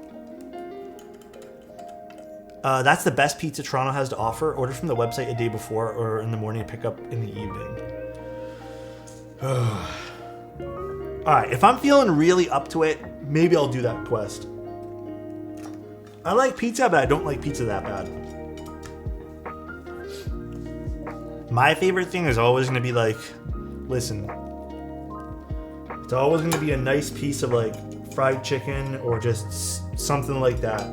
That's the best pizza Toronto has to offer. Order from the website a day before or in the morning, pick up in the evening. Alright, if I'm feeling really up to it, maybe I'll do that quest. I like pizza, but I don't like pizza that bad. My favorite thing is always going to be like, listen, it's always going to be a nice piece of like fried chicken or just something like that.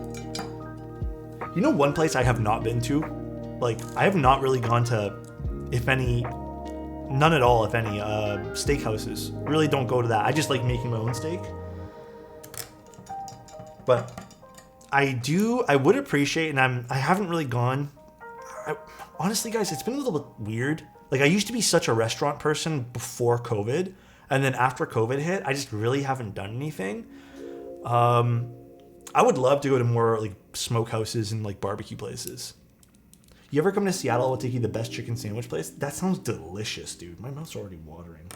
You know one place I have not been to? Like, I have not really gone to, if any, none at all, if any, steakhouses. Really don't go to that. I just like making my own steak. But I would appreciate, and I haven't really gone. Honestly, guys, it's been a little bit weird. Like, I used to be such a restaurant person before COVID, and then after COVID hit, I just really haven't done anything. I would love to go to more like smokehouses and like barbecue places. You ever come to Seattle? I'll take you the best chicken sandwich place. That sounds delicious, dude. My mouth's already watering.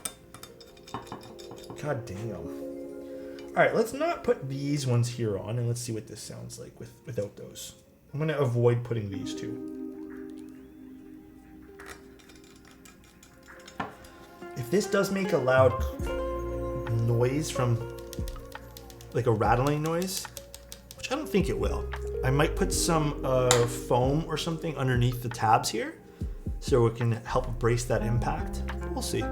God damn. All right, let's not put these ones here on, and let's see what this sounds like without those. I'm gonna avoid putting these two. If this does make a loud noise from like a rattling noise, which I don't think it will, I might put some foam or something underneath the tabs here so it can help brace that impact. We'll see.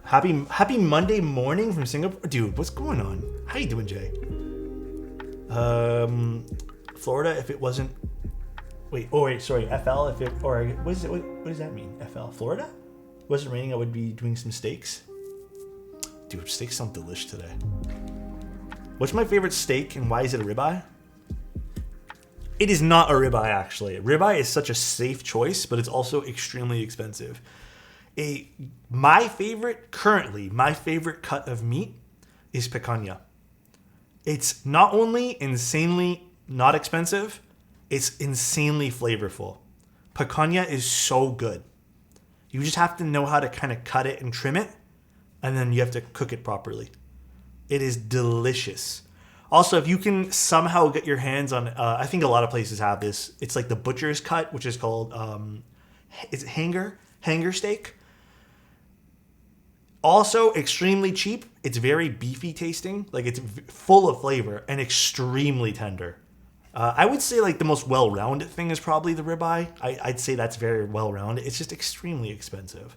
Happy Monday morning from Singapore. Dude, what's going on? How you doing, Jay? Florida, if it wasn't... Wait, sorry, FL, if it... Or what does that mean? FL, Florida? Was it raining? I would be doing some steaks. Dude, steaks sound delish today. What's my favorite steak and why is it a ribeye? It is not a ribeye, actually. Ribeye is such a safe choice, but it's also extremely expensive. My favorite cut of meat is picanha. It's not only insanely not expensive, it's insanely flavorful. Picanha is so good. You just have to know how to kind of cut it and trim it, and then you have to cook it properly. It is delicious. Also, if you can somehow get your hands on, I think a lot of places have this. It's like the butcher's cut, which is called, is it hanger steak? Also, extremely cheap. It's very beefy tasting. Like, it's full of flavor and extremely tender. I would say like the most well-rounded thing is probably the ribeye. I'd say that's very well-rounded. It's just extremely expensive.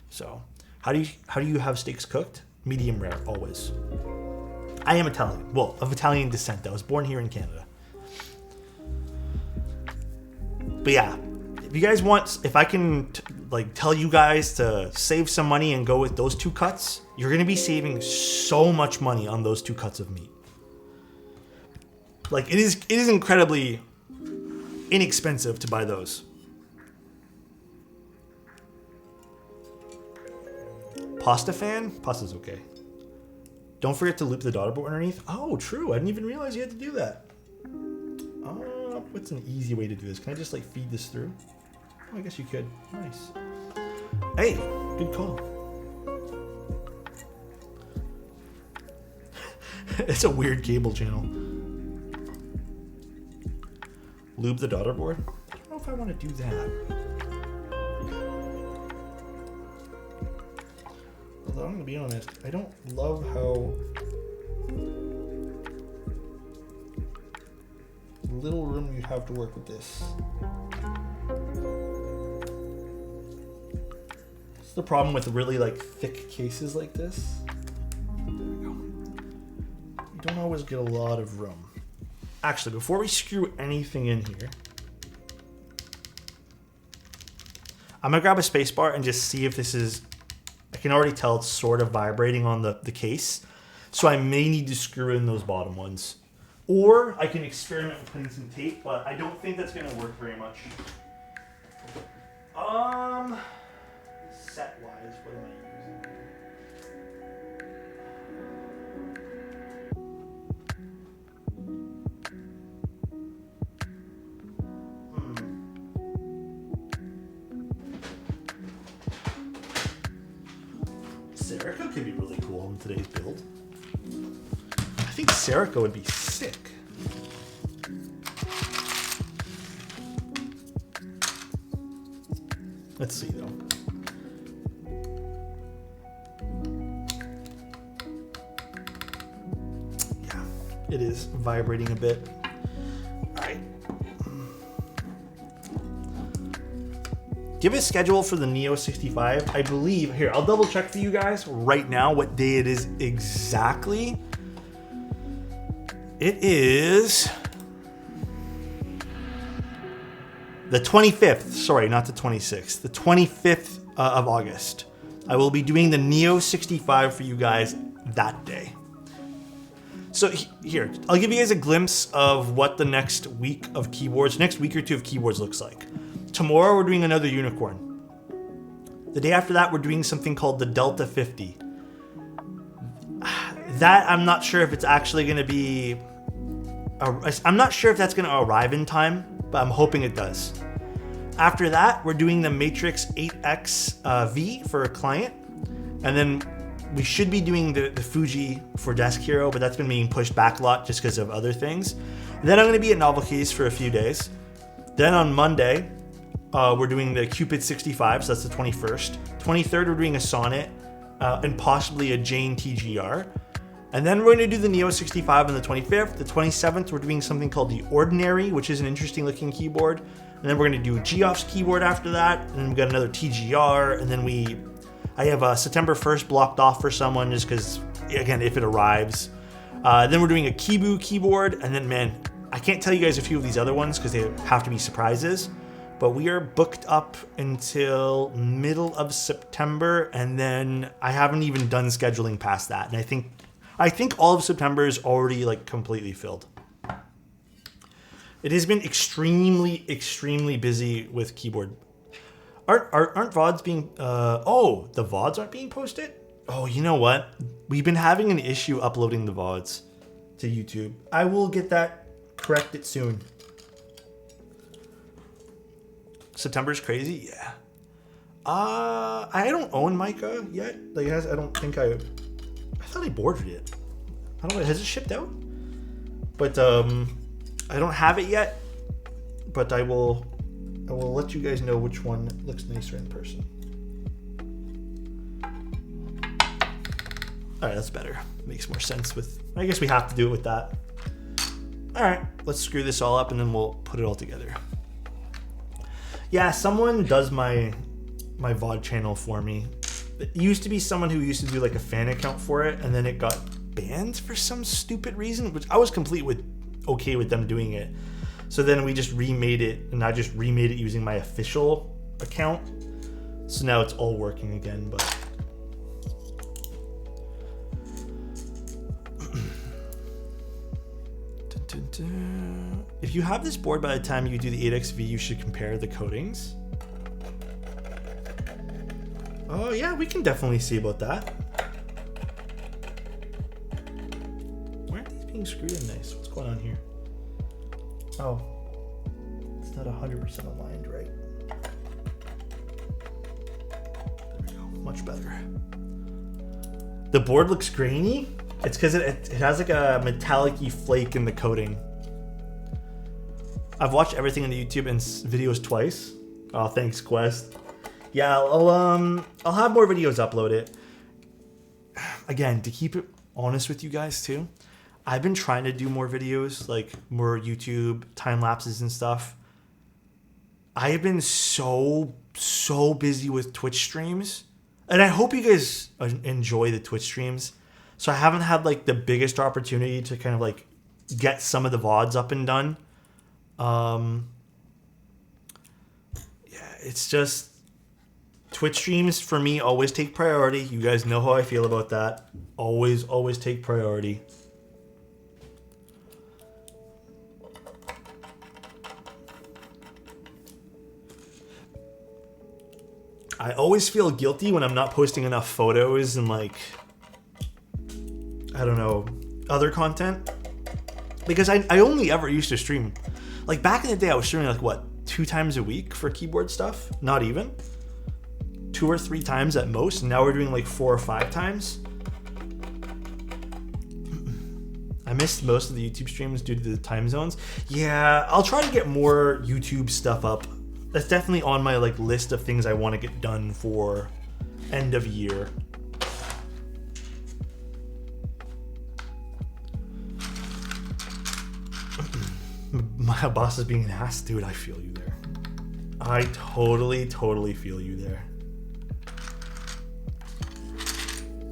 So how do you have steaks cooked? Medium rare, always. I am Italian. Well, of Italian descent. I was born here in Canada. But yeah, if you guys want, if I can like tell you guys to save some money and go with those 2 cuts, you're gonna be saving so much money on those 2 cuts of meat. Like it is incredibly inexpensive to buy those. Pasta fan? Pasta's okay. Don't forget to loop the daughter board underneath. Oh, true. I didn't even realize you had to do that. What's an easy way to do this? Can I just like feed this through? Oh, I guess you could. Nice. Hey, good call. It's a weird cable channel. Lube the daughter board? I don't know if I want to do that. Although I'm going to be honest, I don't love how little room you have to work with this. It's the problem with really like thick cases like this. There we go. You don't always get a lot of room. Actually, before we screw anything in here, I'm gonna grab a space bar and just see if this is, I can already tell it's sort of vibrating on the case. So I may need to screw in those bottom ones. Or I can experiment with putting some tape, but I don't think that's gonna work very much. Set-wise, what am I using? Serica could be really cool in today's build. I think Serica would be sick. Let's see though. Yeah, it is vibrating a bit. All right. Give a schedule for the Neo 65. I believe, here, I'll double check for you guys right now what day it is exactly. It is the 25th, sorry, not the 26th, the 25th of August. I will be doing the Neo 65 for you guys that day. So here, I'll give you guys a glimpse of what the next week or two of keyboards looks like. Tomorrow we're doing another unicorn. The day after that we're doing something called the Delta 50. That I'm not sure if it's actually going to be, I'm not sure if that's going to arrive in time, but I'm hoping it does. After that, we're doing the Matrix 8X V for a client. And then we should be doing the Fuji for Desk Hero, but that's been being pushed back a lot just because of other things. And then I'm going to be at Novel Keys for a few days. Then on Monday, we're doing the Cupid 65, so that's the 21st. 23rd, we're doing a Sonnet and possibly a Jane TGR. And then we're going to do the Neo 65 on the 25th. The 27th, we're doing something called the Ordinary, which is an interesting looking keyboard. And then we're going to do Geoff's keyboard after that. And then we've got another TGR. And then I have September 1st blocked off for someone just because, again, if it arrives. Then we're doing a Kibu keyboard. And then, man, I can't tell you guys a few of these other ones because they have to be surprises. But we are booked up until middle of September. And then I haven't even done scheduling past that. And I think all of September is already like completely filled. It has been extremely, extremely busy with keyboard. Aren't VODs being, the VODs aren't being posted? Oh, you know what? We've been having an issue uploading the VODs to YouTube. I will get that corrected soon. September's crazy? Yeah. I don't own Mica yet. I thought I ordered it. I don't know. Has it shipped out? But I don't have it yet. But I will let you guys know which one looks nicer in person. All right, that's better. Makes more sense with. I guess we have to do it with that. all right, let's screw this all up and then we'll put it all together. Yeah, someone does my VOD channel for me. It used to be someone who used to do like a fan account for it, and then it got banned for some stupid reason, which I was okay with them doing it. So then we just remade it, and I just remade it using my official account. So now it's all working again, but if you have this board by the time you do the 8XV, you should compare the coatings. Oh yeah, we can definitely see about that. Why aren't these being screwed in nice? What's going on here? Oh, it's not 100% aligned, right? There we go, much better. The board looks grainy. It's because it has like a metallic-y flake in the coating. I've watched everything on the YouTube and videos twice. Oh, thanks, Quest. Yeah, I'll have more videos uploaded. Again, to keep it honest with you guys too, I've been trying to do more videos, like more YouTube time lapses and stuff. I have been so busy with Twitch streams, and I hope you guys enjoy the Twitch streams. So I haven't had like the biggest opportunity to kind of like get some of the VODs up and done. Yeah, it's just Twitch streams for me always take priority. You guys know how I feel about that. Always take priority. I always feel guilty when I'm not posting enough photos and like, I don't know, other content, because I only ever used to stream, like back in the day I was streaming like what, 2 times a week for keyboard stuff, not even 2 or 3 times at most. And now we're doing like 4 or 5 times. I missed most of the YouTube streams due to the time zones. Yeah, I'll try to get more YouTube stuff up. That's definitely on my like list of things I want to get done for end of year. My boss is being an ass, dude. I feel you there. I totally feel you there.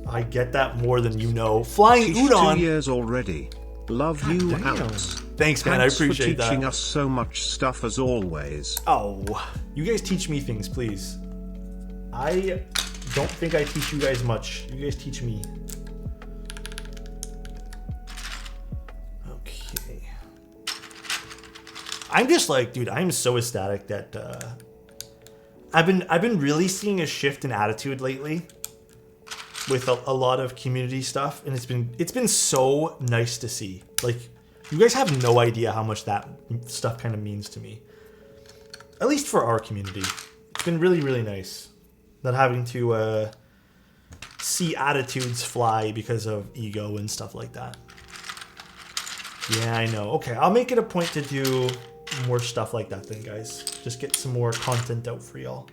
I get that more than you know. Flying Udon. 2 years already. Love God you, damn. Alex. Thanks, man. Thanks I appreciate for teaching that. us so much stuff as always. Oh, you guys teach me things, please. I don't think I teach you guys much. You guys teach me. Okay. I'm just like, dude, I'm so ecstatic that I've been really seeing a shift in attitude lately with a lot of community stuff, and it's been so nice to see. Like, you guys have no idea how much that stuff kind of means to me. At least for our community. It's been really nice. Not having to see attitudes fly because of ego and stuff like that. Yeah, I know. Okay, I'll make it a point to do more stuff like that then, guys. Just get some more content out for y'all.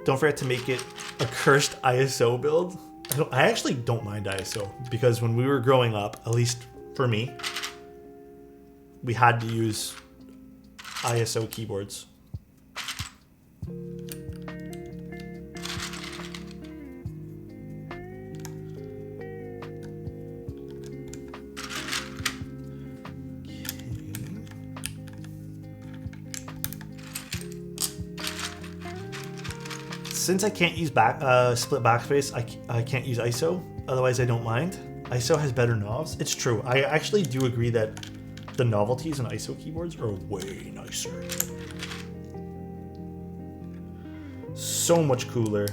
Don't forget to make it a cursed ISO build. I actually don't mind ISO, because when we were growing up, at least for me, we had to use ISO keyboards. Since I can't use split backspace, I can't use ISO. Otherwise, I don't mind. ISO has better knobs. It's true. I actually do agree that the novelties in ISO keyboards are way nicer. So much cooler.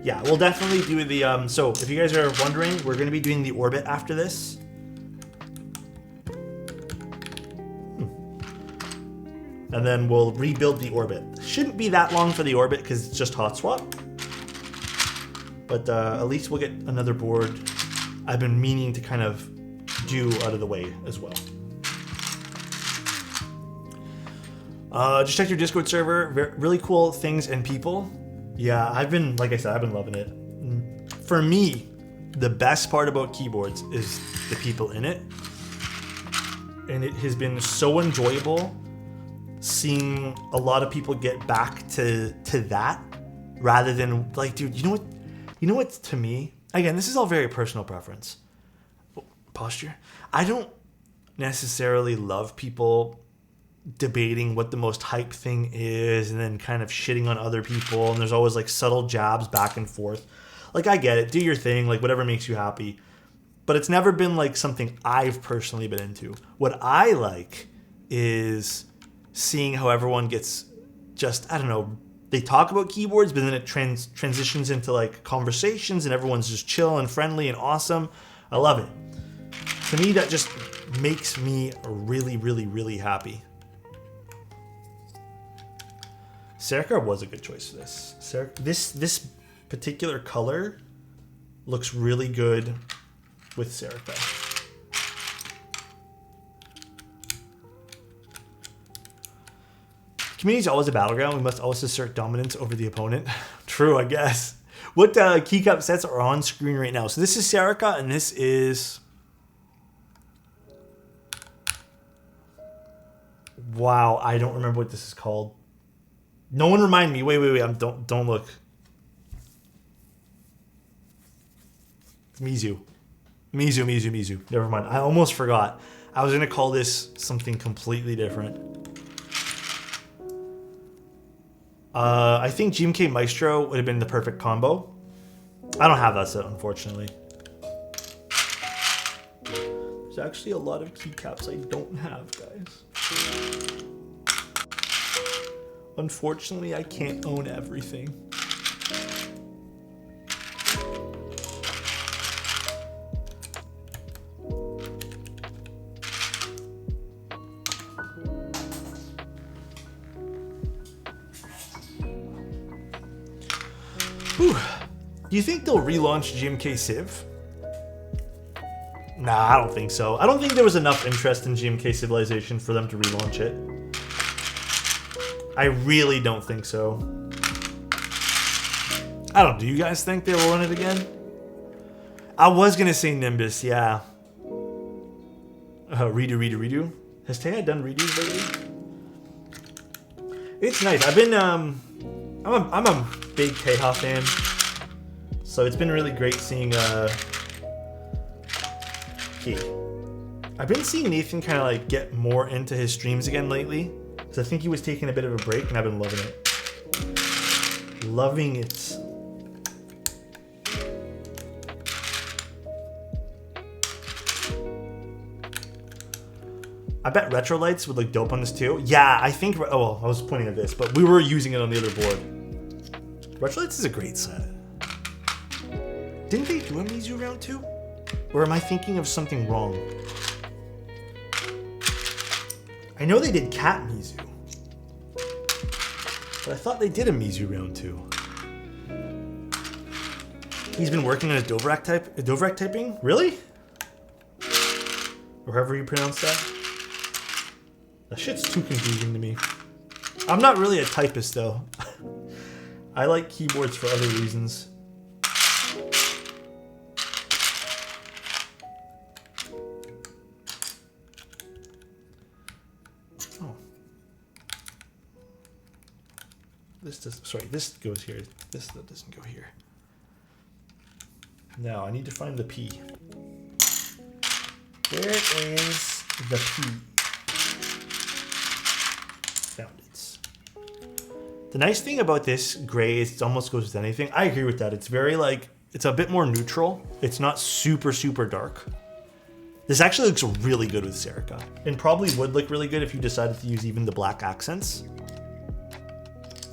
Yeah, we'll definitely do the... So, if you guys are wondering, we're going to be doing the Orbit after this. And then we'll rebuild the Orbit. Shouldn't be that long for the Orbit because it's just hot swap. But at least we'll get another board I've been meaning to kind of do out of the way as well. Just check your Discord server. Really cool things and people. Yeah, like I said, I've been loving it. For me, the best part about keyboards is the people in it. And it has been so enjoyable seeing a lot of people get back to that rather than like, dude, you know what to me, again, this is all very personal preference. Posture. I don't necessarily love people debating what the most hype thing is and then kind of shitting on other people, and there's always like subtle jabs back and forth. Like, I get it, do your thing, like whatever makes you happy, but it's never been like something I've personally been into. What I like is seeing how everyone gets just, I don't know, they talk about keyboards, but then it transitions into like conversations and everyone's just chill and friendly and awesome. I love it. To me, that just makes me really, really, really happy. Serica was a good choice for this. This particular color looks really good with Serica. Community is always a battleground. We must always assert dominance over the opponent. True, I guess. What keycap sets are on screen right now? So this is Serica, and this is... Wow, I don't remember what this is called. No one remind me. Wait. Don't look. It's Mizu. Mizu. Never mind. I almost forgot. I was gonna call this something completely different. I think GMK Maestro would have been the perfect combo. I don't have that set, unfortunately. There's actually a lot of keycaps I don't have, guys. Unfortunately, I can't own everything. Whew. Do you think they'll relaunch GMK Civ? Nah, I don't think so. I don't think there was enough interest in GMK Civilization for them to relaunch it. I really don't think so. I don't. Do you guys think they will run it again? I was gonna say Nimbus, yeah. Redo. Has Taya done redos lately? It's nice. I've been I'm a big Teja fan, so it's been really great seeing I've been seeing Nathan kind of like get more into his streams again lately, because I think he was taking a bit of a break, and I've been loving it. Loving it. I bet Retro Lights would look dope on this too. Yeah, I think. Oh well, I was pointing at this, but we were using it on the other board. Retro Lights is a great set. Didn't they do a Mizu round 2? Or am I thinking of something wrong? I know they did Cat Mizu, but I thought they did a Mizu round 2. He's been working on a Dovrak typing? Really? Or however you pronounce that. That shit's too confusing to me. I'm not really a typist though. I like keyboards for other reasons. This goes here. This doesn't go here. Now I need to find the P. Where is the P? Found it. The nice thing about this gray is it almost goes with anything. I agree with that. It's very like, it's a bit more neutral. It's not super, super dark. This actually looks really good with Serica, and probably would look really good if you decided to use even the black accents.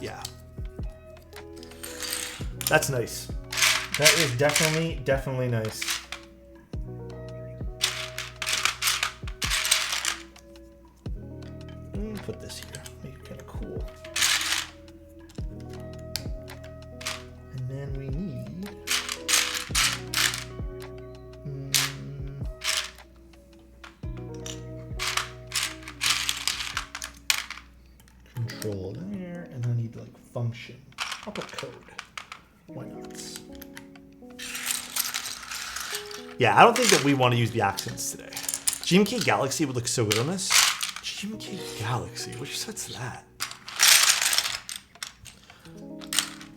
Yeah. That's nice. That is definitely nice. Put this here. Make it kind of cool. And then we need... control there, and I need like function. I'll put code. Why not? Yeah, I don't think that we want to use the accents today. GMK Galaxy would look so good on this. GMK Galaxy, which set's that?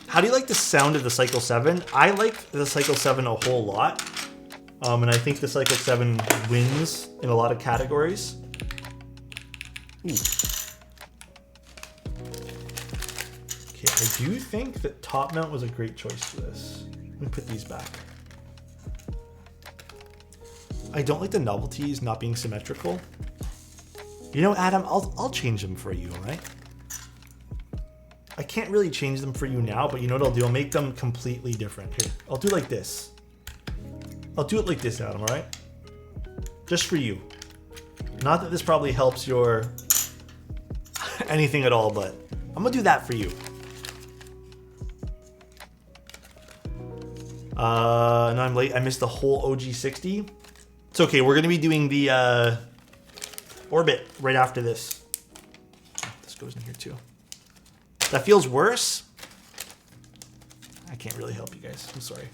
How do you like the sound of the Cycle 7? I like the Cycle 7 a whole lot. And I think the Cycle 7 wins in a lot of categories. Ooh. Okay, I do think that top mount was a great choice for this. Let me put these back. I don't like the novelties not being symmetrical. You know, Adam, I'll change them for you, all right? I can't really change them for you now, but you know what I'll do? I'll make them completely different. Here, I'll do like this. I'll do it like this, Adam, all right? Just for you. Not that this probably helps your anything at all, but I'm gonna do that for you. No, I'm late. I missed the whole OG60. It's okay. We're going to be doing the orbit right after this. This goes in here too. That feels worse. I can't really help you guys. I'm sorry.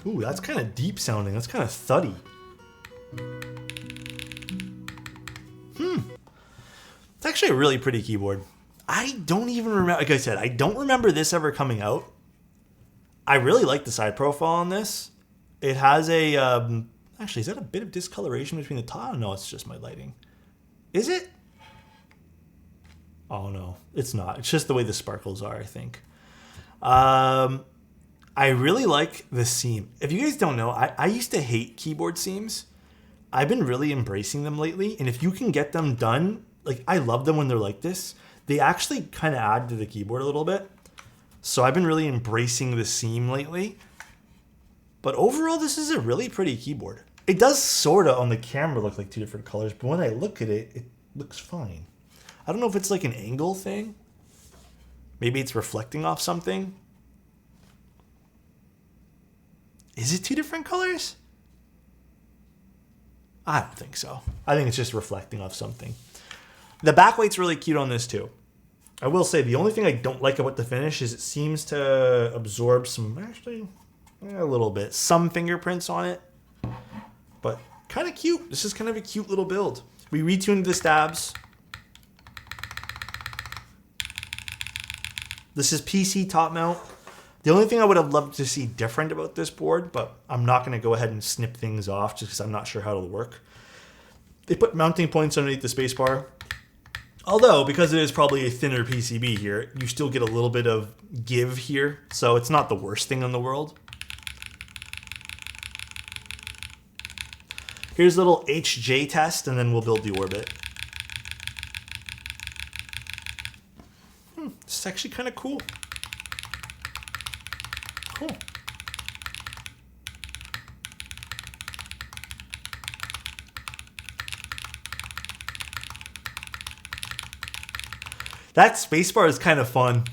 Ooh, that's kind of deep sounding. That's kind of thuddy. It's actually a really pretty keyboard. I don't even remember, like I said, I don't remember this ever coming out. I really like the side profile on this. It has a, actually, is that a bit of discoloration between the top? No, it's just my lighting. Is it? Oh no, it's not. It's just the way the sparkles are, I think. I really like the seam. If you guys don't know, I used to hate keyboard seams. I've been really embracing them lately. And if you can get them done, like I love them when they're like this. They actually kind of add to the keyboard a little bit. So I've been really embracing the seam lately. But overall, this is a really pretty keyboard. It does sort of on the camera look like two different colors, but when I look at it, it looks fine. I don't know if it's like an angle thing. Maybe it's reflecting off something. Is it two different colors? I don't think so. I think it's just reflecting off something. The backlight's really cute on this too. I will say the only thing I don't like about the finish is it seems to absorb some, actually, a little bit, some fingerprints on it. But kind of cute. This is kind of a cute little build. We retuned the stabs. This is PC top mount. The only thing I would have loved to see different about this board, but I'm not going to go ahead and snip things off just because I'm not sure how it'll work. They put mounting points underneath the spacebar. Although, because it is probably a thinner PCB here, you still get a little bit of give here, so it's not the worst thing in the world. Here's a little HJ test, and then we'll build the orbit. This is actually kind of cool. Cool. That spacebar is kind of fun.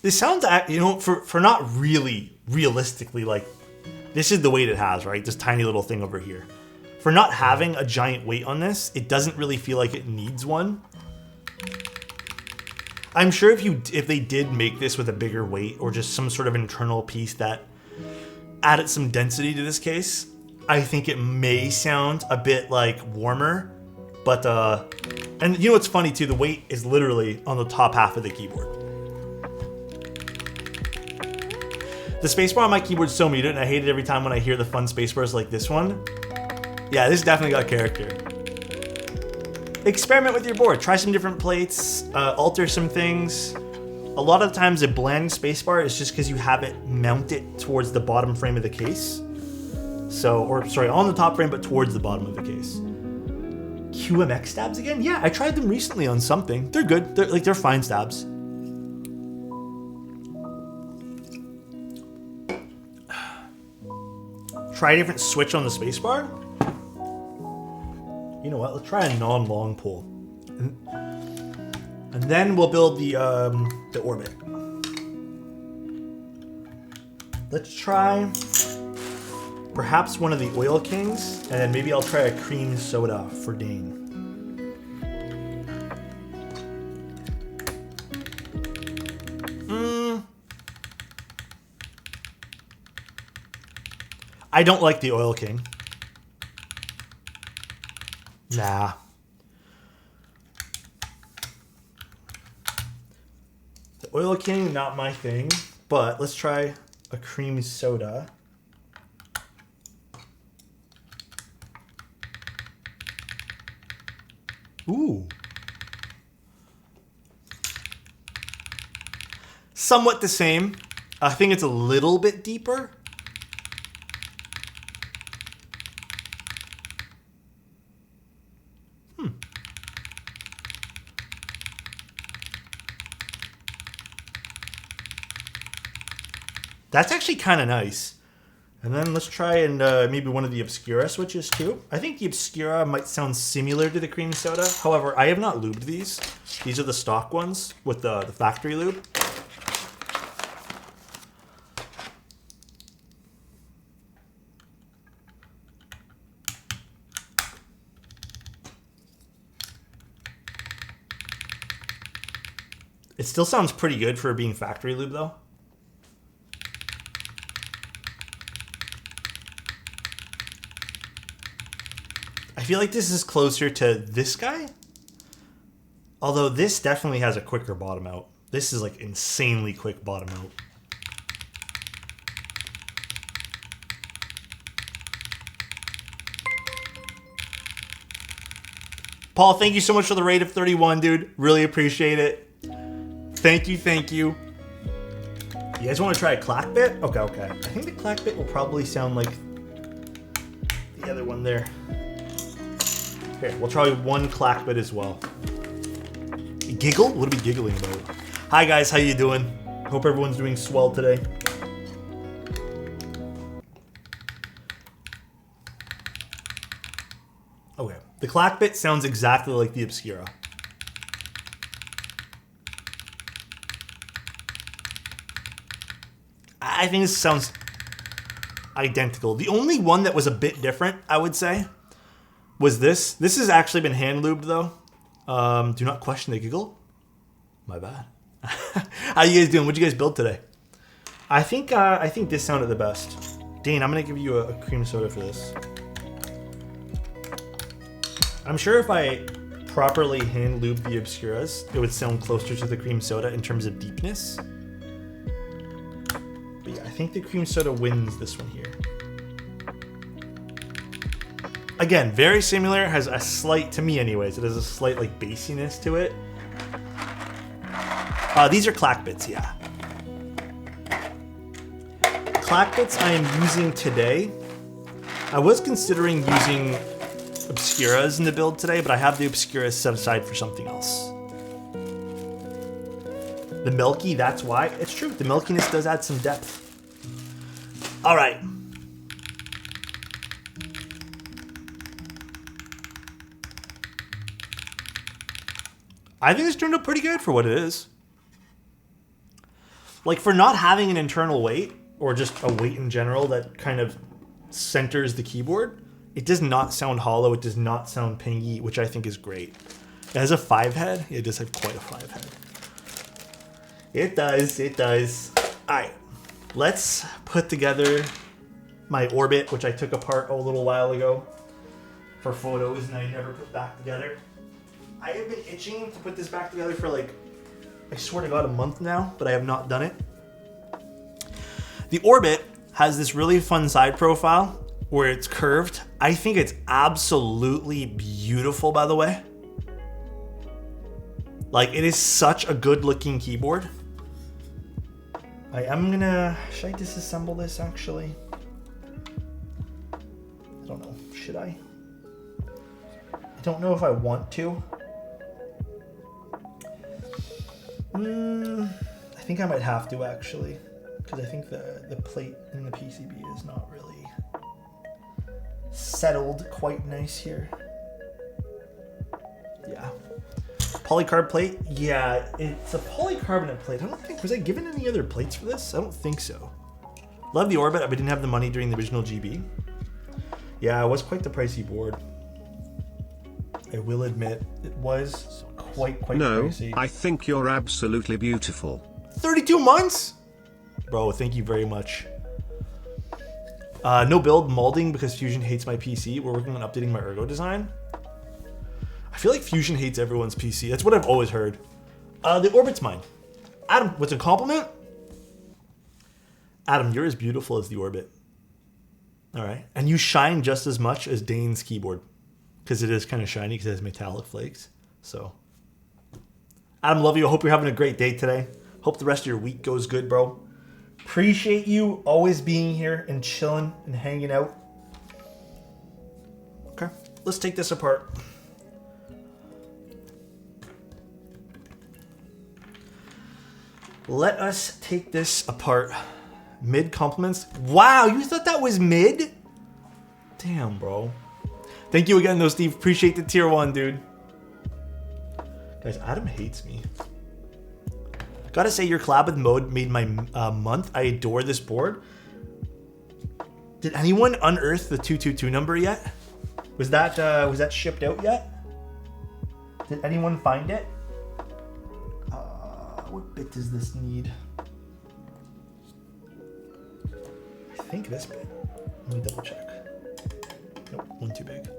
This sounds, you know, for not really realistically, like, this is the weight it has, right? This tiny little thing over here. For not having a giant weight on this, it doesn't really feel like it needs one. I'm sure if they did make this with a bigger weight or just some sort of internal piece that added some density to this case, I think it may sound a bit like warmer. But, and you know what's funny too? The weight is literally on the top half of the keyboard. The spacebar on my keyboard is so muted, and I hate it every time when I hear the fun spacebars like this one. Yeah, this definitely got character. Experiment with your board. Try some different plates. Alter some things. A lot of the times a bland spacebar is just because you have it mounted towards the bottom frame of the case. So, or sorry, on the top frame, but towards the bottom of the case. QMX stabs again? Yeah, I tried them recently on something. They're good. They're fine stabs. try a different switch on the spacebar. You know what? Let's try a non-long pull, and then we'll build the orbit. Let's try perhaps one of the Oil Kings, and then maybe I'll try a cream soda for Dane. I don't like the Oil King. Nah. The Oil King, not my thing, but let's try a cream soda. Ooh. Somewhat the same. I think it's a little bit deeper. That's actually kind of nice. And then let's try and maybe one of the Obscura switches too. I think the Obscura might sound similar to the cream soda. However, I have not lubed these. These are the stock ones with the factory lube. It still sounds pretty good for being factory lube though. I feel like this is closer to this guy. Although this definitely has a quicker bottom out. This is like insanely quick bottom out. Paul, thank you so much for the rate of 31, dude. Really appreciate it. Thank you, thank you. You guys want to try a clack bit? Okay, okay. I think the clack bit will probably sound like the other one there. Okay, we'll try one clack bit as well. Giggle? What are we giggling about? Hi guys, how you doing? Hope everyone's doing swell today. Okay, the clack bit sounds exactly like the Obscura. I think this sounds identical. The only one that was a bit different, I would say, was this. This has actually been hand lubed though. Do not question the giggle. My bad. How you guys doing? What'd you guys build today? I think this sounded the best. Dane, I'm gonna give you a cream soda for this. I'm sure if I properly hand lube the Obscuras, it would sound closer to the cream soda in terms of deepness. But yeah, I think the cream soda wins this one here. Again, very similar, has a slight, to me anyways, it has a slight like bassiness to it. These are clack bits, yeah. Clack bits I am using today. I was considering using Obscuras in the build today, but I have the Obscuras set aside for something else. The milky, that's why. It's true, the milkiness does add some depth. All right. I think this turned out pretty good for what it is. Like, for not having an internal weight, or just a weight in general that kind of centers the keyboard, it does not sound hollow, it does not sound pingy, which I think is great. It has a 5 head. It does have quite a 5 head. It does, it does. All right, let's put together my orbit, which I took apart a little while ago for photos and I never put back together. I have been itching to put this back together for like, I swear to God, a month now, but I have not done it. The orbit has this really fun side profile where it's curved. I think it's absolutely beautiful, by the way. Like, it is such a good looking keyboard. I am gonna, should I disassemble this actually? I don't know, should I? I don't know if I want to. I think I might have to actually, because I think the plate in the PCB is not really settled quite nice here. Yeah. Polycarb plate? Yeah, it's a polycarbonate plate. I don't think, was I given any other plates for this? I don't think so. Love the Orbit, but I didn't have the money during the original GB. Yeah, it was quite the pricey board. I will admit, it was quite pricey. No, I think you're absolutely beautiful. 32 months? Bro, thank you very much. No build molding because Fusion hates my PC. We're working on updating my ergo design. I feel like Fusion hates everyone's PC. That's what I've always heard. The Orbit's mine. Adam, what's a compliment? Adam, you're as beautiful as the Orbit. All right. And you shine just as much as Dane's keyboard. Because it is kind of shiny because it has metallic flakes. So, Adam, love you. I hope you're having a great day today. Hope the rest of your week goes good, bro. Appreciate you always being here and chilling and hanging out. Okay, let's take this apart. Let us take this apart. Mid compliments. Wow, you thought that was mid? Damn, bro. Thank you again, though, Steve. Appreciate the tier 1, dude. Guys, Adam hates me. Gotta say, your collab with Mode made my month. I adore this board. Did anyone unearth the 222 number yet? Was that shipped out yet? Did anyone find it? What bit does this need? I think this bit. Let me double check. Nope, one too big.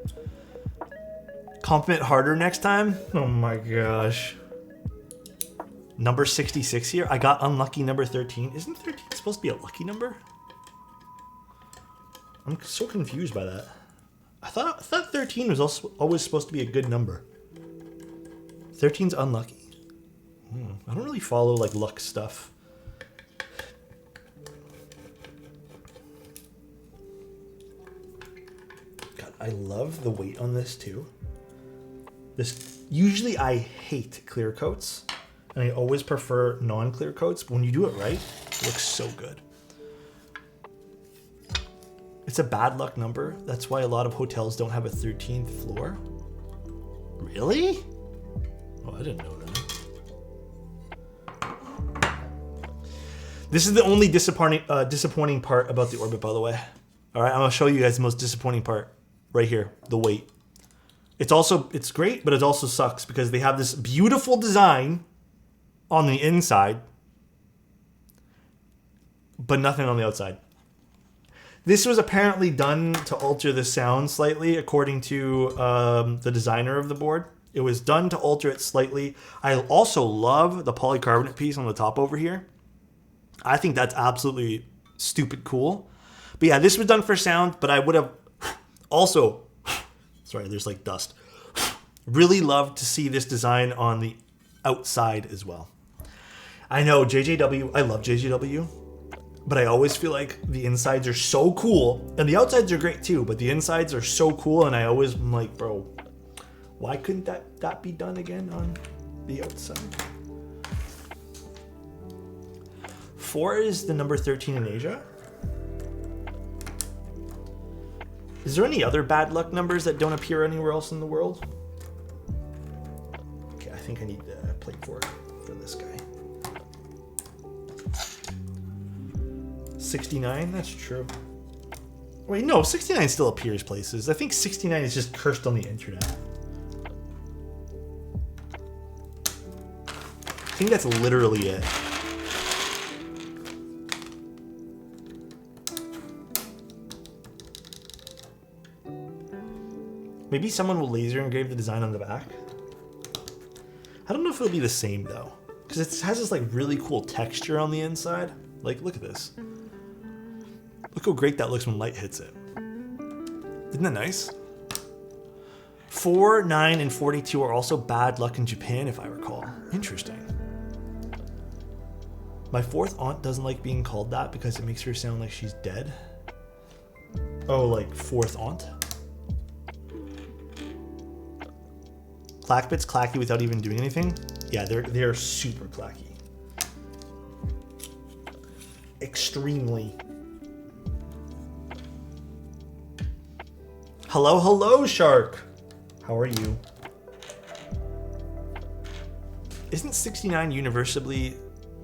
Compliment harder next time? Oh my gosh. Number 66 here. I got unlucky number 13. Isn't 13 supposed to be a lucky number? I'm so confused by that. I thought 13 was also always supposed to be a good number. 13's unlucky? I don't really follow like luck stuff. God, I love the weight on this too. Usually I hate clear coats, and I always prefer non-clear coats, but when you do it right, it looks so good. It's a bad luck number. That's why a lot of hotels don't have a 13th floor. Really? Oh, I didn't know that. This is the only disappointing part about the Orbit, by the way. All right, I'm gonna show you guys the most disappointing part right here, the weight. It's great, but it also sucks because they have this beautiful design on the inside, but nothing on the outside. This was apparently done to alter the sound slightly, according to the designer of the board. It was done to alter it slightly. I also love the polycarbonate piece on the top over here. I think that's absolutely stupid cool. But yeah, this was done for sound, but I would have also, sorry, there's like dust, really loved to see this design on the outside as well. I know JJW, I love JJW, but I always feel like the insides are so cool, and the outsides are great too, but the insides are so cool, and I always am like, bro, why couldn't that be done again on the outside? 4 is the number 13 in Asia. Is there any other bad luck numbers that don't appear anywhere else in the world? Okay, I think I need the plate for this guy. 69, that's true. Wait, no, 69 still appears places. I think 69 is just cursed on the internet. I think that's literally it. Maybe someone will laser engrave the design on the back. I don't know if it'll be the same though, because it has this like really cool texture on the inside. Like, look at this. Look how great that looks when light hits it. Isn't that nice? 4, 9, and 42 are also bad luck in Japan, if I recall. Interesting. My 4th aunt doesn't like being called that because it makes her sound like she's dead. Oh, like 4th aunt? Clackbit's clacky without even doing anything. Yeah, they're super clacky. Extremely. Hello, hello, Shark. How are you? Isn't 69 universally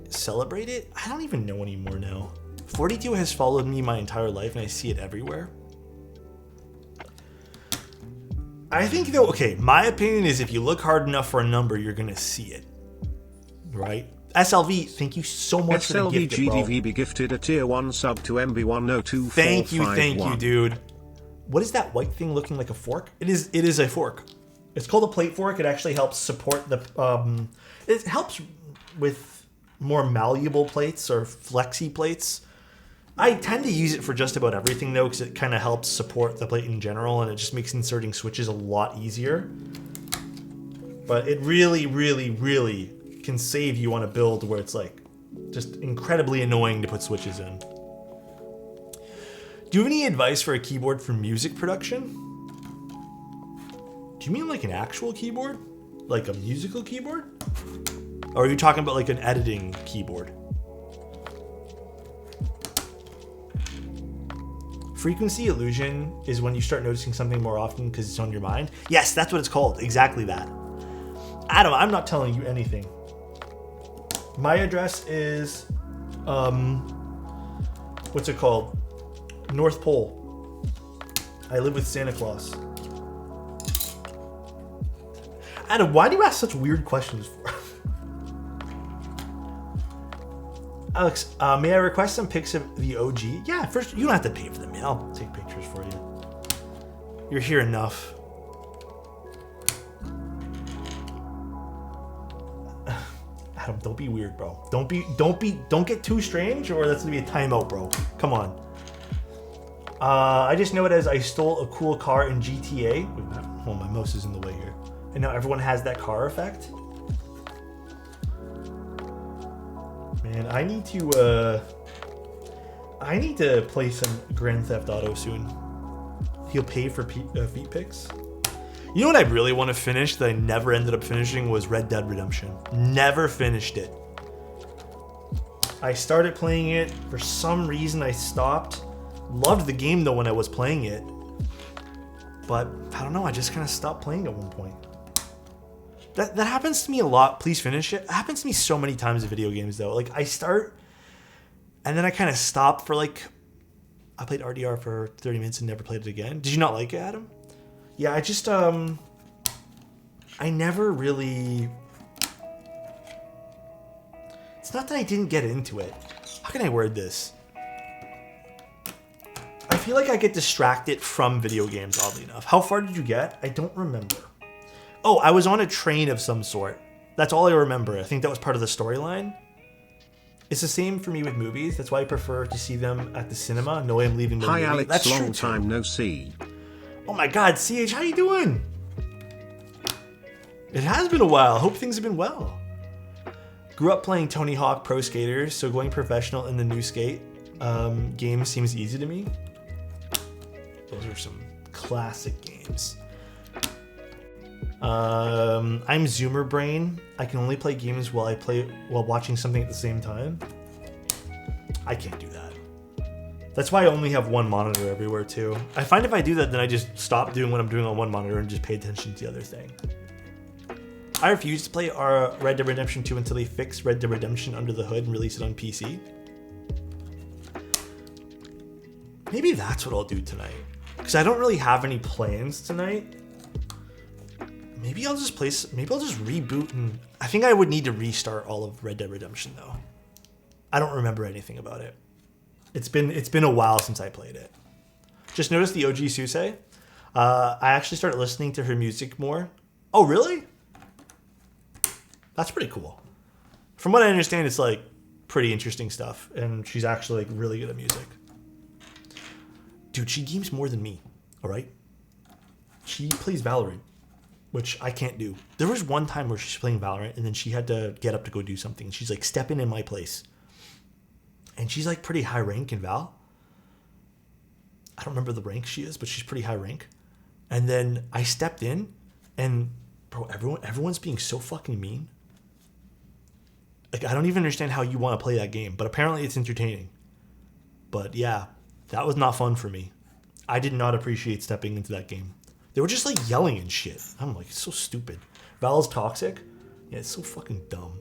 celebrated? I don't even know anymore now. 42 has followed me my entire life and I see it everywhere. I think though, okay, my opinion is if you look hard enough for a number, you're gonna see it, right? SLV, thank you so much for the gift, bro. SLV be gifted a tier 1 sub to MB102451. Thank you, dude. What is that white thing looking like a fork? It is a fork. It's called a plate fork. It actually helps support the, it helps with more malleable plates or flexi plates. I tend to use it for just about everything though, because it kind of helps support the plate in general, and it just makes inserting switches a lot easier. But it really, really, really can save you on a build where it's like just incredibly annoying to put switches in. Do you have any advice for a keyboard for music production? Do you mean like an actual keyboard? Like a musical keyboard? Or are you talking about like an editing keyboard? Frequency illusion is when you start noticing something more often because it's on your mind. Yes, that's what it's called. Exactly that. Adam, I'm not telling you anything. My address is, what's it called? North Pole. I live with Santa Claus. Adam, why do you ask such weird questions for? Alex, may I request some pics of the OG? Yeah, first, you don't have to pay for them, man. I'll take pictures for you. You're here enough. Adam, don't be weird, bro. Don't get too strange, or that's gonna be a timeout, bro. Come on. I just know it as I stole a cool car in GTA. Wait, hold on, my mouse is in the way here. And now everyone has that car effect. Man, I need to play some Grand Theft Auto soon. He'll pay for feet pics. You know what I really want to finish that I never ended up finishing was Red Dead Redemption. Never finished it. I started playing it. For some reason, I stopped. Loved the game though when I was playing it. But I don't know, I just kind of stopped playing at one point. That happens to me a lot. Please finish it. It happens to me so many times in video games though. Like I start and then I kind of stop for like, I played RDR for 30 minutes and never played it again. Did you not like it, Adam? Yeah, I just, I never really, it's not that I didn't get into it. How can I word this? I feel like I get distracted from video games, oddly enough. How far did you get? I don't remember. Oh, I was on a train of some sort. That's all I remember. I think that was part of the storyline. It's the same for me with movies. That's why I prefer to see them at the cinema. No way I'm leaving the movie. Hi Alex, that's long true time too. no see. Oh my God, CH, how you doing? It has been a while. Hope things have been well. Grew up playing Tony Hawk Pro Skater, so going professional in the new skate game seems easy to me. Those are some classic games. I'm Zoomer Brain. I can only play games while watching something at the same time. I can't do that. That's why I only have one monitor everywhere too. I find if I do that, then I just stop doing what I'm doing on one monitor and just pay attention to the other thing. I refuse to play Red Dead Redemption 2 until they fix Red Dead Redemption Under the Hood and release it on PC. Maybe that's what I'll do tonight. Because I don't really have any plans tonight. Maybe I'll just reboot, and I think I would need to restart all of Red Dead Redemption though. I don't remember anything about it. It's been a while since I played it. Just noticed the OG60. I actually started listening to her music more. Oh, really? That's pretty cool. From what I understand, it's like pretty interesting stuff, and she's actually like really good at music. Dude, she games more than me. All right. She plays Valorant, which I can't do. There was one time where she's playing Valorant, and then she had to get up to go do something. She's like stepping in my place. And she's like pretty high rank in Val. I don't remember the rank she is, but she's pretty high rank. And then I stepped in, and bro, everyone's being so fucking mean. Like, I don't even understand how you want to play that game, but apparently it's entertaining. But yeah, that was not fun for me. I did not appreciate stepping into that game. They were just like yelling and shit. I'm like, it's so stupid. Val's toxic? Yeah, it's so fucking dumb.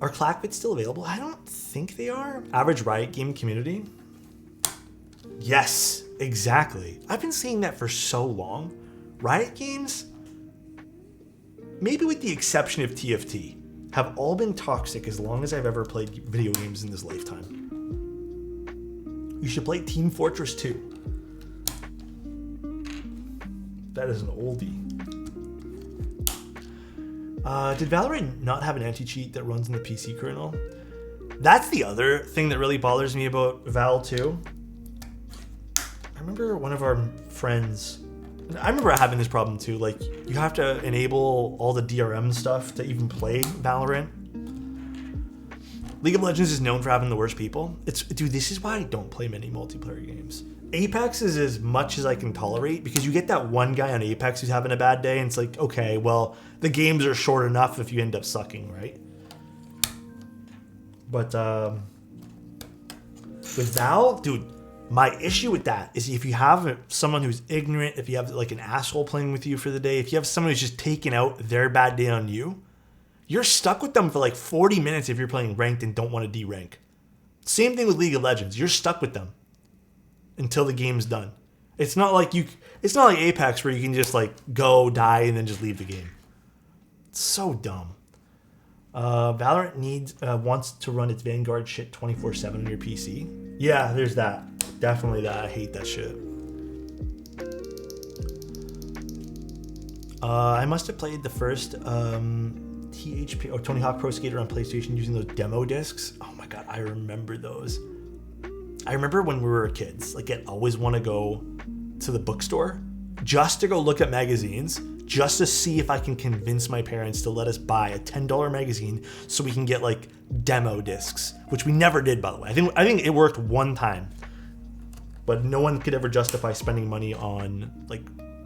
Are clackbits still available? I don't think they are. Average Riot game community? Yes, exactly. I've been saying that for so long. Riot games, maybe with the exception of TFT, have all been toxic as long as I've ever played video games in this lifetime. You should play Team Fortress 2. That is an oldie. Did Valorant not have an anti-cheat that runs in the PC kernel? That's the other thing that really bothers me about Val 2. I remember one of our friends, I remember having this problem too. Like, you have to enable all the DRM stuff to even play Valorant. League of Legends is known for having the worst people. Dude, this is why I don't play many multiplayer games. Apex is as much as I can tolerate because you get that one guy on Apex who's having a bad day and it's like, okay, well, the games are short enough if you end up sucking, right? But with Val, dude, my issue with that is if you have someone who's ignorant, if you have like an asshole playing with you for the day, if you have someone who's just taking out their bad day on you, you're stuck with them for like 40 minutes if you're playing ranked and don't want to de-rank. Same thing with League of Legends. You're stuck with them until the game's done. It's not like Apex where you can just like go, die, and then just leave the game. It's so dumb. Valorant wants to run its Vanguard shit 24/7 on your PC. Yeah, there's that. Definitely that. I hate that shit. I must have played the first THP or Tony Hawk Pro Skater on PlayStation using those demo discs. Oh my god, I remember those. I remember when we were kids, like I'd always want to go to the bookstore just to go look at magazines, just to see if I can convince my parents to let us buy a $10 magazine so we can get like demo discs, which we never did, by the way. I think it worked one time, but no one could ever justify spending money on like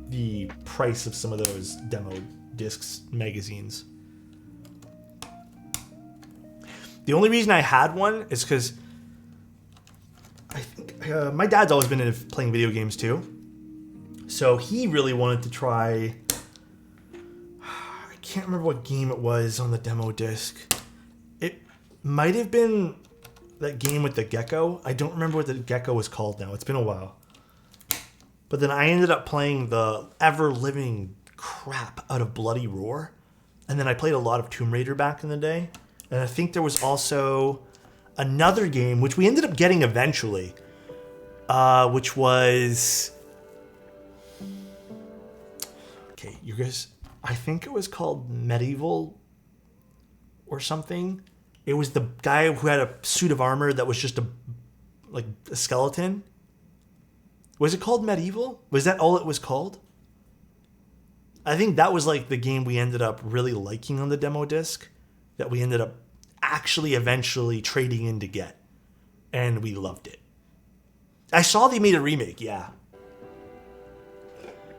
the price of some of those demo discs magazines. The only reason I had one is because I think my dad's always been into playing video games too. So he really wanted to try, I can't remember what game it was on the demo disc. It might have been that game with the gecko. I don't remember what the gecko was called now. It's been a while. But then I ended up playing the ever-living crap out of Bloody Roar. And then I played a lot of Tomb Raider back in the day. And I think there was also another game, which we ended up getting eventually, which was... Okay, you guys... I think it was called Medieval or something. It was the guy who had a suit of armor that was just a skeleton. Was it called Medieval? Was that all it was called? I think that was like the game we ended up really liking on the demo disc that we ended up actually eventually trading in to get. And we loved it. I saw they made a remake, yeah.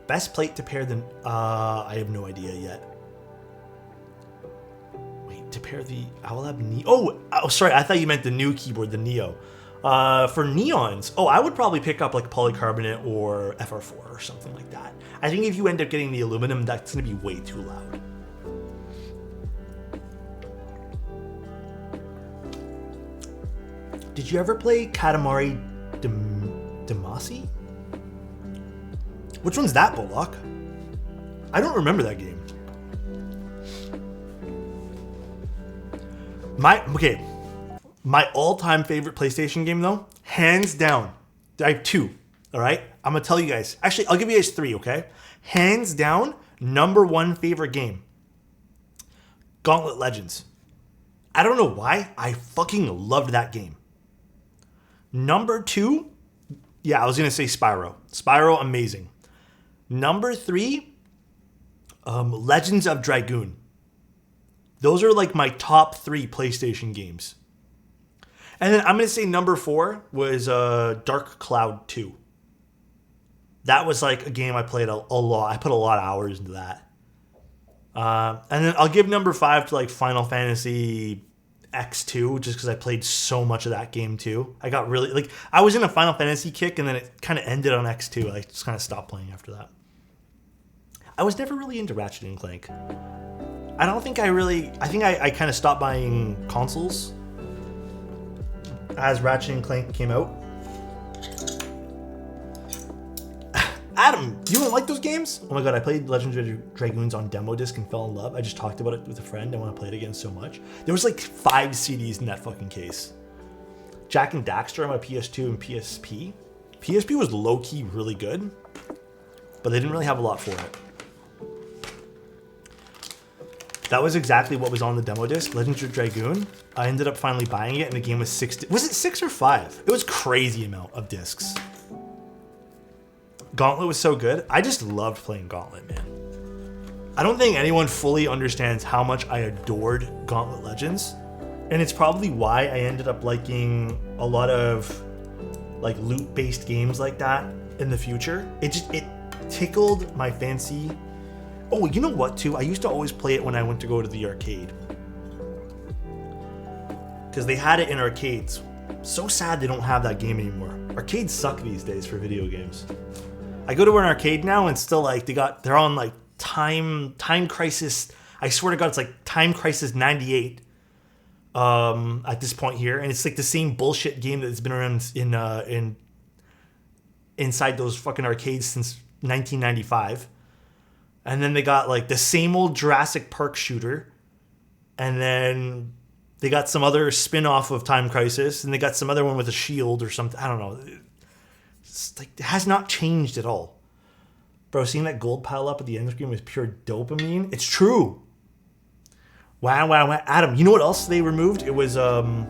Best plate to pair the... I have no idea yet. Wait, to pair the OwlLab Neo... Oh, sorry, I thought you meant the new keyboard, the Neo. For Neons, I would probably pick up like polycarbonate or FR4 or something like that. I think if you end up getting the aluminum, that's going to be way too loud. Did you ever play Katamari Damacy? Which one's that, Bullock? I don't remember that game. My all-time favorite PlayStation game, though, hands down, I have two, all right? I'm going to tell you guys. Actually, I'll give you guys three, okay? Hands down, number one favorite game. Gauntlet Legends. I don't know why. I fucking loved that game. Number two, yeah, I was going to say Spyro. Spyro, amazing. Number three, Legends of Dragoon. Those are like my top three PlayStation games. And then I'm going to say number four was Dark Cloud 2. That was like a game I played a lot. I put a lot of hours into that. And then I'll give number five to like Final Fantasy X2 just because I played so much of that game too. I got really, like, I was in a Final Fantasy kick and then it kind of ended on X2. I just kind of stopped playing after that. I was never really into Ratchet and Clank. I don't think I think I kind of stopped buying consoles as Ratchet and Clank came out. Adam, you don't like those games? Oh my god, I played Legends of Dragoons on demo disc and fell in love. I just talked about it with a friend. I want to play it again so much. There was like 5 CDs in that fucking case. Jack and Daxter on my PS2 and PSP. PSP was low-key really good, but they didn't really have a lot for it. That was exactly what was on the demo disc, Legends of Dragoon. I ended up finally buying it and the game was 6. Was it 6 or 5? It was crazy amount of discs. Gauntlet was so good. I just loved playing Gauntlet, man. I don't think anyone fully understands how much I adored Gauntlet Legends. And it's probably why I ended up liking a lot of like loot-based games like that in the future. It tickled my fancy. Oh, you know what too? I used to always play it when I went to go to the arcade. Because they had it in arcades. So sad they don't have that game anymore. Arcades suck these days for video games. I go to an arcade now and still like they're on like Time Crisis. I swear to God, it's like Time Crisis 98 at this point here, and it's like the same bullshit game that's been around in inside those fucking arcades since 1995. And then they got like the same old Jurassic Park shooter, and then they got some other spin-off of Time Crisis, and they got some other one with a shield or something. I don't know. It's like, it has not changed at all. Bro, seeing that gold pile up at the end screen was pure dopamine. It's true. Wow. Adam, you know what else they removed? It was, God,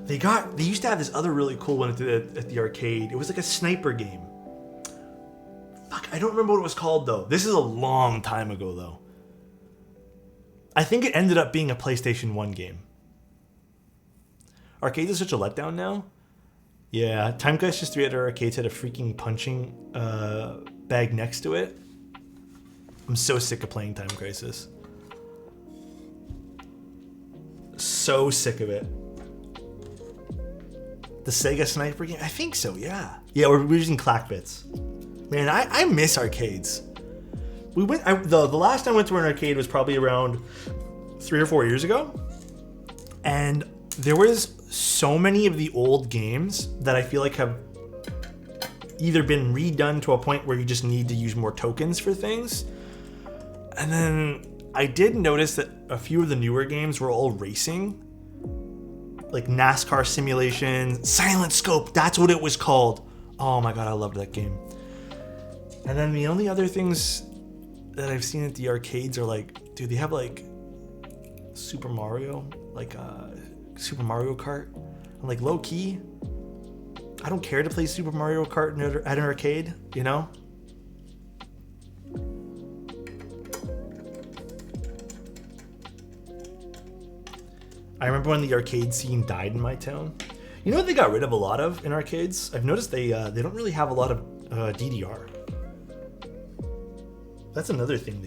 they used to have this other really cool one at the arcade. It was like a sniper game. Fuck, I don't remember what it was called though. This is a long time ago though. I think it ended up being a PlayStation 1 game. Arcades are such a letdown now. Yeah, Time Crisis 3 at our arcades had a freaking punching bag next to it. I'm so sick of playing Time Crisis. So sick of it. The Sega Sniper game? I think so, yeah. Yeah, we're using clack bits. Man, I miss arcades. The last time I went to an arcade was probably around 3 or 4 years ago. And there was so many of the old games that I feel like have either been redone to a point where you just need to use more tokens for things. And then I did notice that a few of the newer games were all racing. Like NASCAR Simulation, Silent Scope, that's what it was called. Oh my god, I loved that game. And then the only other things that I've seen at the arcades are like, dude, they have like Super Mario, like Super Mario Kart. I'm like, low key, I don't care to play Super Mario Kart at an arcade, you know? I remember when the arcade scene died in my town. You know what they got rid of a lot of in arcades? I've noticed they don't really have a lot of DDR. That's another thing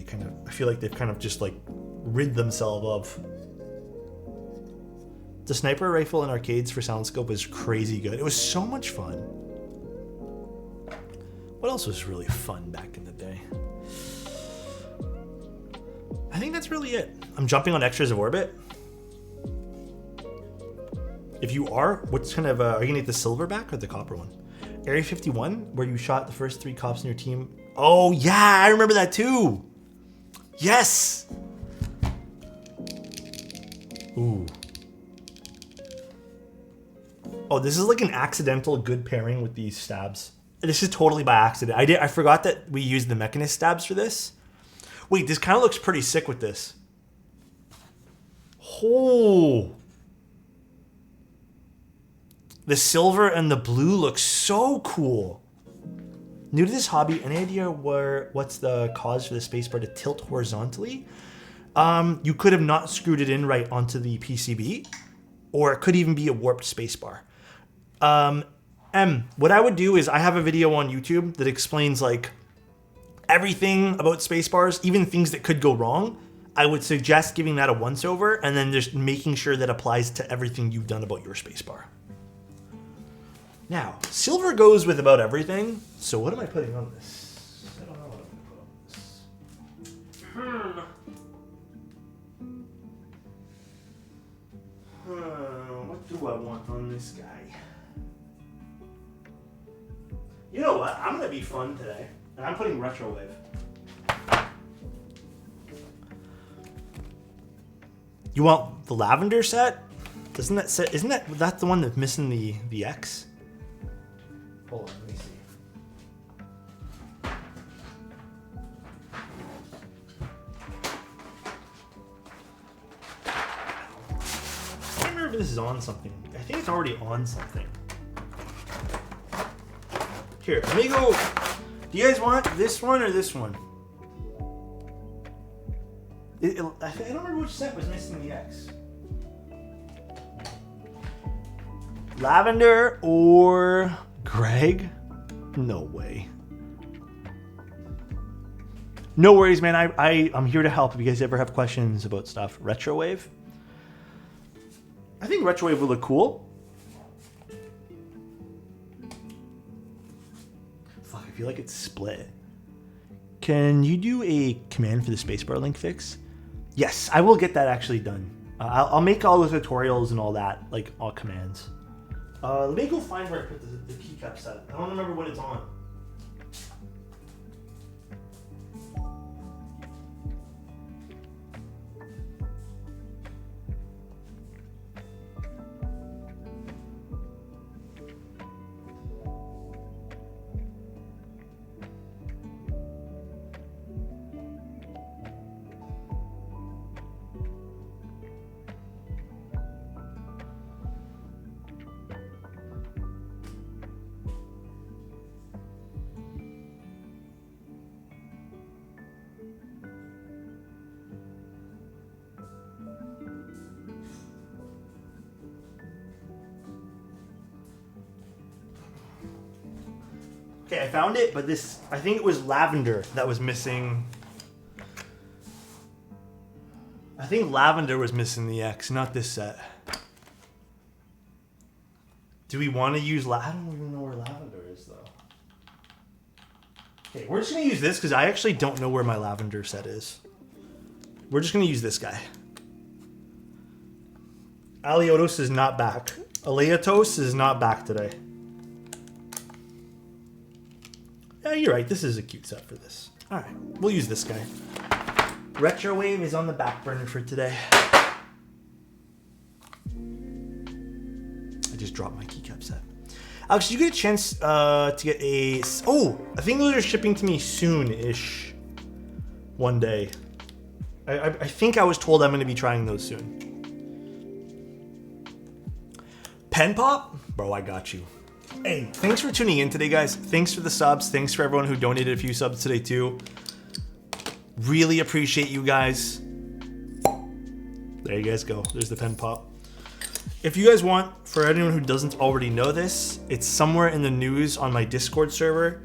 I feel like they've kind of just like rid themselves of. The sniper rifle in arcades for Silent Scope is crazy good. It was so much fun. What else was really fun back in the day? I think that's really it. I'm jumping on Extras of Orbit. If you are, what's kind of, are you gonna get the silverback or the copper one? Area 51, where you shot the first 3 cops in your team. Oh yeah, I remember that too. Yes. Ooh. Oh, this is like an accidental good pairing with these stabs. This is totally by accident. I forgot that we used the Mechanist stabs for this. Wait, this kind of looks pretty sick with this. Oh. The silver and the blue look so cool. New to this hobby, any idea what's the cause for the spacebar to tilt horizontally? You could have not screwed it in right onto the PCB, or it could even be a warped spacebar. What I would do is I have a video on YouTube that explains like everything about spacebars, even things that could go wrong. I would suggest giving that a once over and then just making sure that applies to everything you've done about your spacebar. Now, silver goes with about everything. So what am I putting on this? I don't know what I'm going to put on this. What do I want on this guy? You know what? I'm going to be fun today. And I'm putting retro wave. You want the lavender set? Isn't that the one that's missing the X? Hold on, let me see. I don't remember if this is on something. I think it's already on something. Here, let me go. Do you guys want this one or this one? I don't remember which set was missing the X. Lavender or Greg? No way. No worries, man. I'm here to help if you guys ever have questions about stuff. Retrowave? I think Retrowave will look cool. Fuck, I feel like it's split. Can you do a command for the spacebar link fix? Yes, I will get that actually done. I'll make all the tutorials and all that, like all commands. Let me go find where I put the keycap set. I don't remember what it's on. Okay, I found it, but I think it was lavender that was missing. I think lavender was missing the X, not this set. Do we want to use I don't even know where lavender is, though. Okay, we're just going to use this because I actually don't know where my lavender set is. We're just going to use this guy. Aliotos is not back. Aleatos is not back today. Yeah, you're right. This is a cute set for this. All right, we'll use this guy. Retrowave is on the back burner for today. I just dropped my keycap set. Alex, you get a chance to get a... Oh, I think those are shipping to me soon-ish. One day. I think I was told I'm going to be trying those soon. Pen Pop? Bro, I got you. Hey, thanks for tuning in today, guys. Thanks for the subs. Thanks for everyone who donated a few subs today, too. Really appreciate you guys. There you guys go. There's the Pen Pop. If you guys want, for anyone who doesn't already know this, it's somewhere in the news on my Discord server.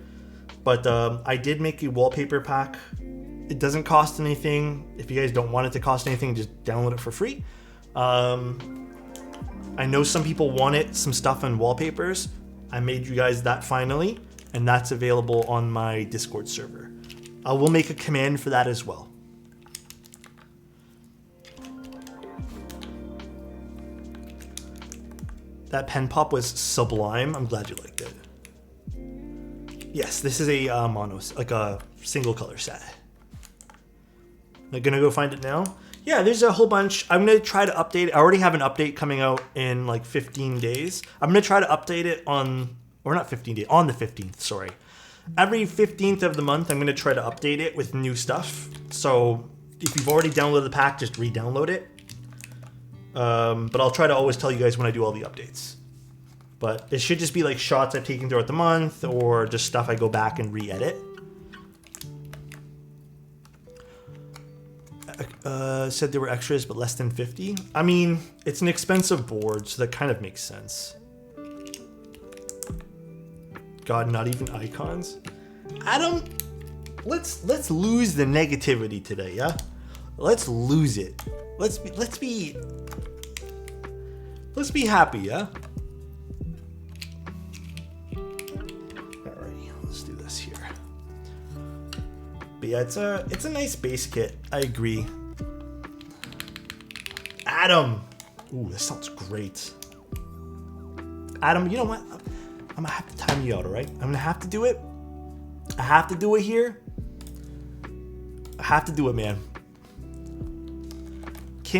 But I did make a wallpaper pack. It doesn't cost anything. If you guys don't want it to cost anything, just download it for free. I know some people wanted some stuff on wallpapers. I made you guys that finally, and that's available on my Discord server. I will make a command for that as well. That Pen Pop was sublime. I'm glad you liked it. Yes, this is a like a single color set. I'm gonna go find it now. Yeah, there's a whole bunch. I'm gonna try to update it. I already have an update coming out in like 15 days. I'm gonna try to update it on, or not 15 days, on the 15th, sorry. Every 15th of the month, I'm gonna try to update it with new stuff. So if you've already downloaded the pack, just re-download it. But I'll try to always tell you guys when I do all the updates. But it should just be like shots I've taken throughout the month, or just stuff I go back and re-edit. Said there were extras, but less than 50. I mean, it's an expensive board, so that kind of makes sense. God, not even icons. Adam, let's lose the negativity today, yeah? Let's lose it. Let's be happy, yeah? Alrighty, let's do this here. But yeah, it's a nice base kit. I agree. Adam. Ooh, this sounds great. Adam, you know what? I'm gonna have to time you out, alright? I'm gonna have to do it. I have to do it here. I have to do it, man.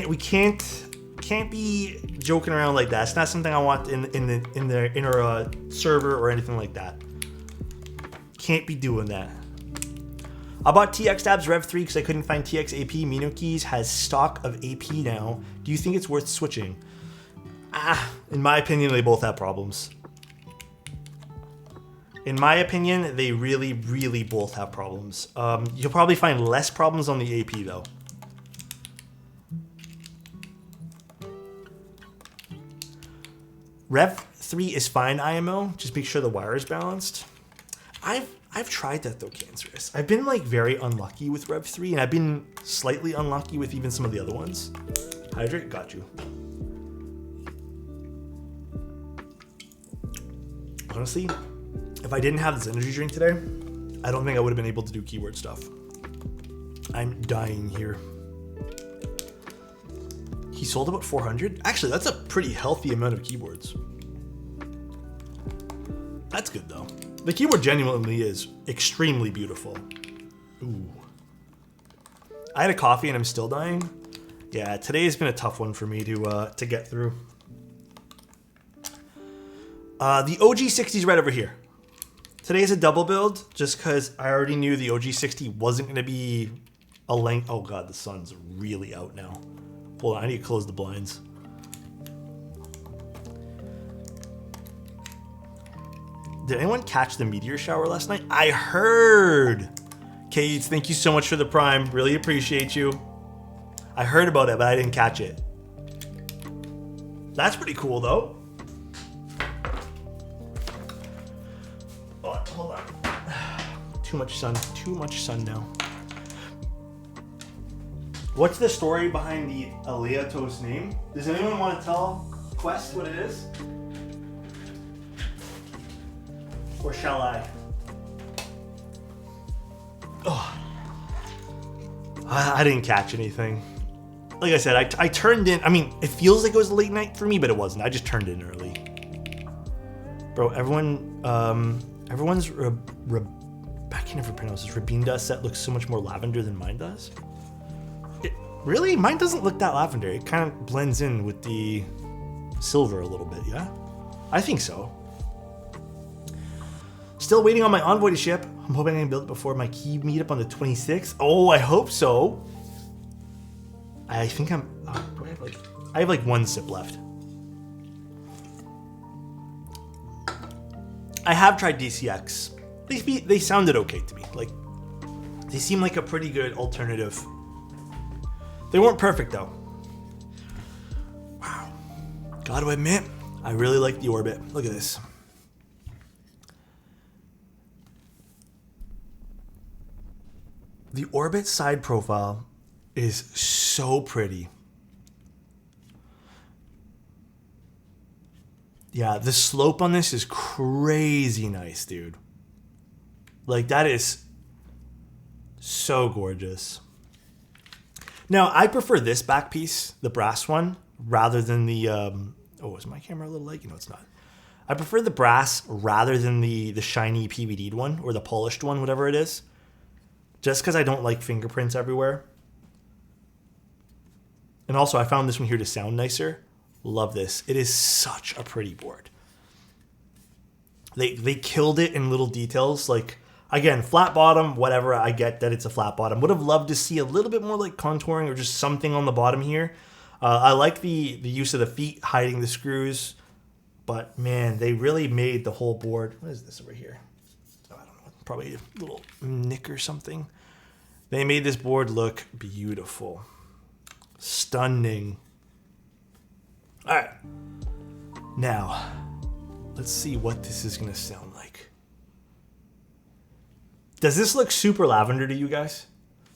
We can't be joking around like that. It's not something I want in our server or anything like that. Can't be doing that. I bought TX Tabs Rev 3 because I couldn't find TX AP. Mino Keys has stock of AP now. Do you think it's worth switching? In my opinion, they both have problems. In my opinion, they really, really both have problems. You'll probably find less problems on the AP though. Rev 3 is fine, IMO. Just make sure the wire is balanced. I've tried that though, Cancerous. I've been like very unlucky with Rev 3, and I've been slightly unlucky with even some of the other ones. Hydrate, got you. Honestly, if I didn't have this energy drink today, I don't think I would have been able to do keyword stuff. I'm dying here. He sold about 400? Actually, that's a pretty healthy amount of keyboards. That's good though. The keyboard genuinely is extremely beautiful. Ooh. I had a coffee and I'm still dying. Yeah, today has been a tough one for me to get through. The OG60 is right over here. Today is a double build just because I already knew the OG60 wasn't going to be a length. Oh god, the sun's really out now. Hold on, I need to close the blinds. Did anyone catch the meteor shower last night? I heard. Kate, thank you so much for the prime. Really appreciate you. I heard about it, but I didn't catch it. That's pretty cool though. Oh, hold on. Too much sun now. What's the story behind the Aleatos name? Does anyone want to tell Quest what it is? Or shall I? Oh. I didn't catch anything. Like I said, I turned in. I mean, it feels like it was a late night for me, but it wasn't. I just turned in early. Bro, everyone's I can never pronounce this. Rabinda set looks so much more lavender than mine does. Really? Mine doesn't look that lavender. It kind of blends in with the silver a little bit, yeah? I think so. Still waiting on my Envoy to ship. I'm hoping I can build it before my key meetup on the 26th. Oh, I hope so. I think I'm... do I have like one sip left. I have tried DCX. They sounded okay to me. Like, they seem like a pretty good alternative. They weren't perfect though. Wow. Gotta admit, I really like the Orbit. Look at this. The Orbit side profile is so pretty. Yeah, the slope on this is crazy nice, dude. Like, that is so gorgeous. Now, I prefer this back piece, the brass one, rather than the... oh, is my camera a little laggy? No, it's not. I prefer the brass rather than the shiny PVD'd one, or the polished one, whatever it is. Just because I don't like fingerprints everywhere. And also, I found this one here to sound nicer. Love this. It is such a pretty board. They killed it in little details. Like, again, flat bottom, whatever. I get that it's a flat bottom. Would have loved to see a little bit more like contouring or just something on the bottom here. I like the use of the feet hiding the screws. But, man, they really made the whole board. What is this over here? Oh, I don't know. Probably a little nick or something. They made this board look beautiful. Stunning. All right. Now, let's see what this is going to sound like. Does this look super lavender to you guys?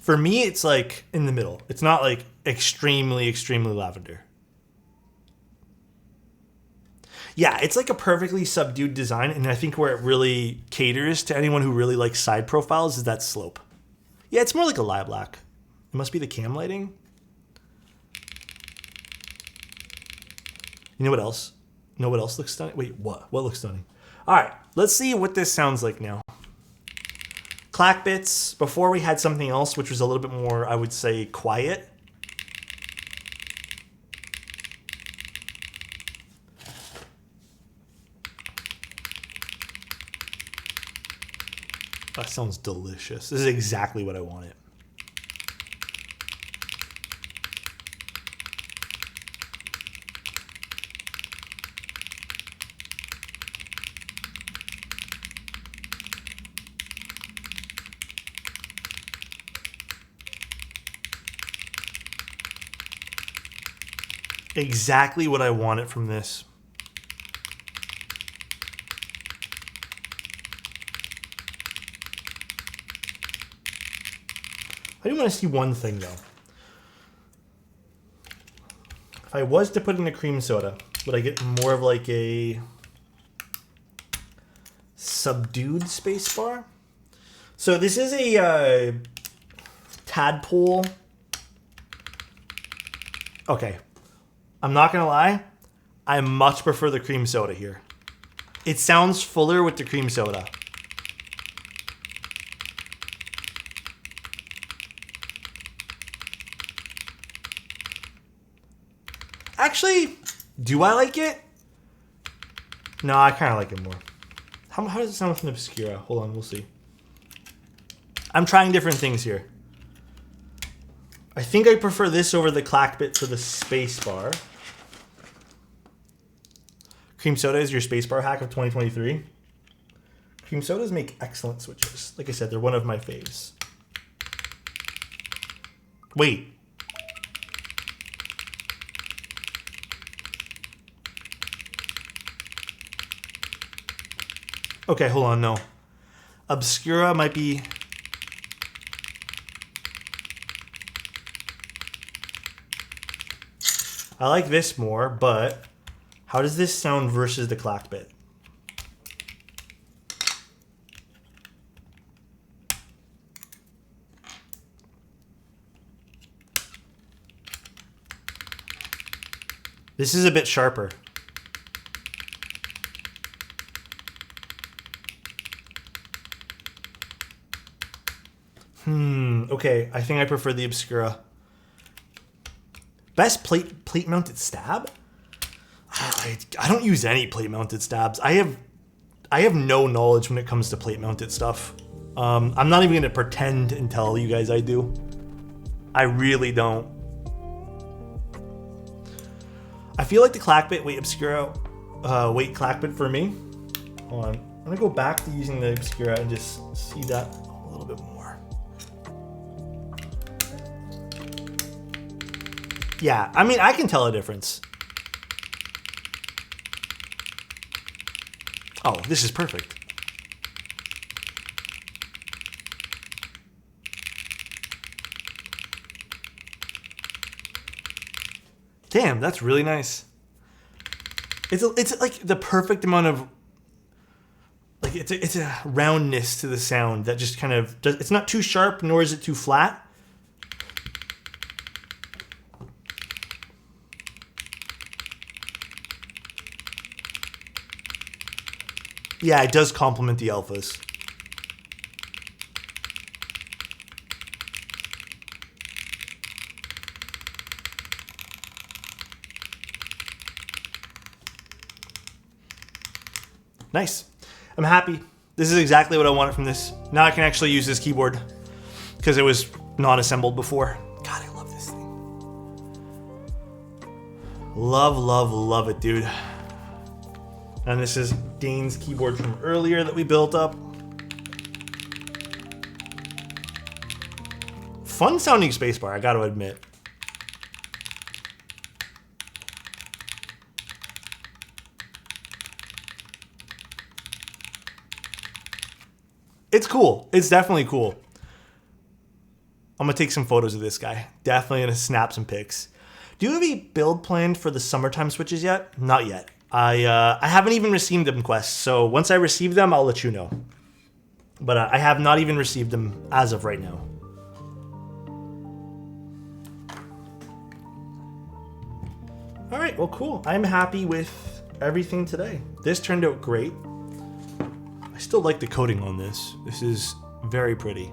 For me, it's like in the middle. It's not like extremely, extremely lavender. Yeah, it's like a perfectly subdued design, and I think where it really caters to anyone who really likes side profiles is that slope. Yeah, it's more like a lilac. It must be the cam lighting. You know what else? Know what else looks stunning? Wait, what? What looks stunning? All right, let's see what this sounds like now. Clack bits. Before we had something else, which was a little bit more, I would say, quiet. That sounds delicious. This is exactly what I wanted. Exactly what I wanted from this. I do want to see one thing though. If I was to put in a cream soda, would I get more of like a subdued spacebar? So this is a tadpole. Okay, I'm not gonna lie. I much prefer the cream soda here. It sounds fuller with the cream soda. Actually, do I like it? No, I kind of like it more. How does it sound with an Obscura? Hold on, we'll see. I'm trying different things here. I think I prefer this over the clack bit for the spacebar. Cream soda is your spacebar hack of 2023. Cream sodas make excellent switches. Like I said, they're one of my faves. Wait. Okay, hold on, no. Obscura might be... I like this more, but how does this sound versus the clack bit? This is a bit sharper. Okay, I think I prefer the Obscura. Best plate mounted stab? I don't use any plate mounted stabs. I have no knowledge when it comes to plate mounted stuff. I'm not even gonna pretend and tell you guys I do. I really don't. I feel like the clack bit, wait, Obscura, wait, clack bit for me. Hold on, I'm gonna go back to using the Obscura and just see that a little bit more. Yeah, I mean, I can tell a difference. Oh, this is perfect. Damn, that's really nice. It's like the perfect amount of, like, it's a roundness to the sound that just kind of does, it's not too sharp nor is it too flat. Yeah, it does complement the alphas. Nice. I'm happy. This is exactly what I wanted from this. Now I can actually use this keyboard because it was not assembled before. God, I love this thing. Love, love, love it, dude. And this is Dane's keyboard from earlier that we built up. Fun sounding spacebar, I gotta admit. It's cool. It's definitely cool. I'm gonna take some photos of this guy. Definitely gonna snap some pics. Do you have a build planned for the summertime switches yet? Not yet. I haven't even received them, Quest. So once I receive them, I'll let you know. But I have not even received them as of right now. All right, well, cool. I'm happy with everything today. This turned out great. I still like the coating on this. This is very pretty.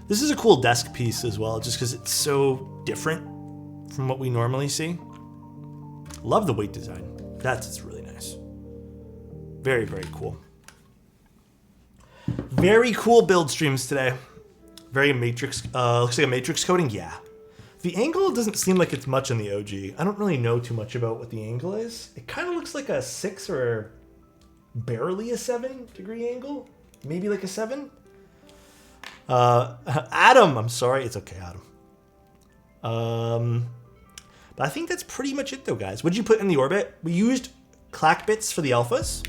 This is a cool desk piece as well, just because it's so different from what we normally see. Love the weight design. That's really nice. Very, very cool. Very cool build streams today. Very matrix, looks like a matrix coating, yeah. The angle doesn't seem like it's much on the OG. I don't really know too much about what the angle is. It kind of looks like a 6 or barely a 7-degree angle. Maybe like a 7. Adam, I'm sorry. It's okay, Adam. But I think that's pretty much it though, guys. What'd you put in the orbit? We used clack bits for the alphas.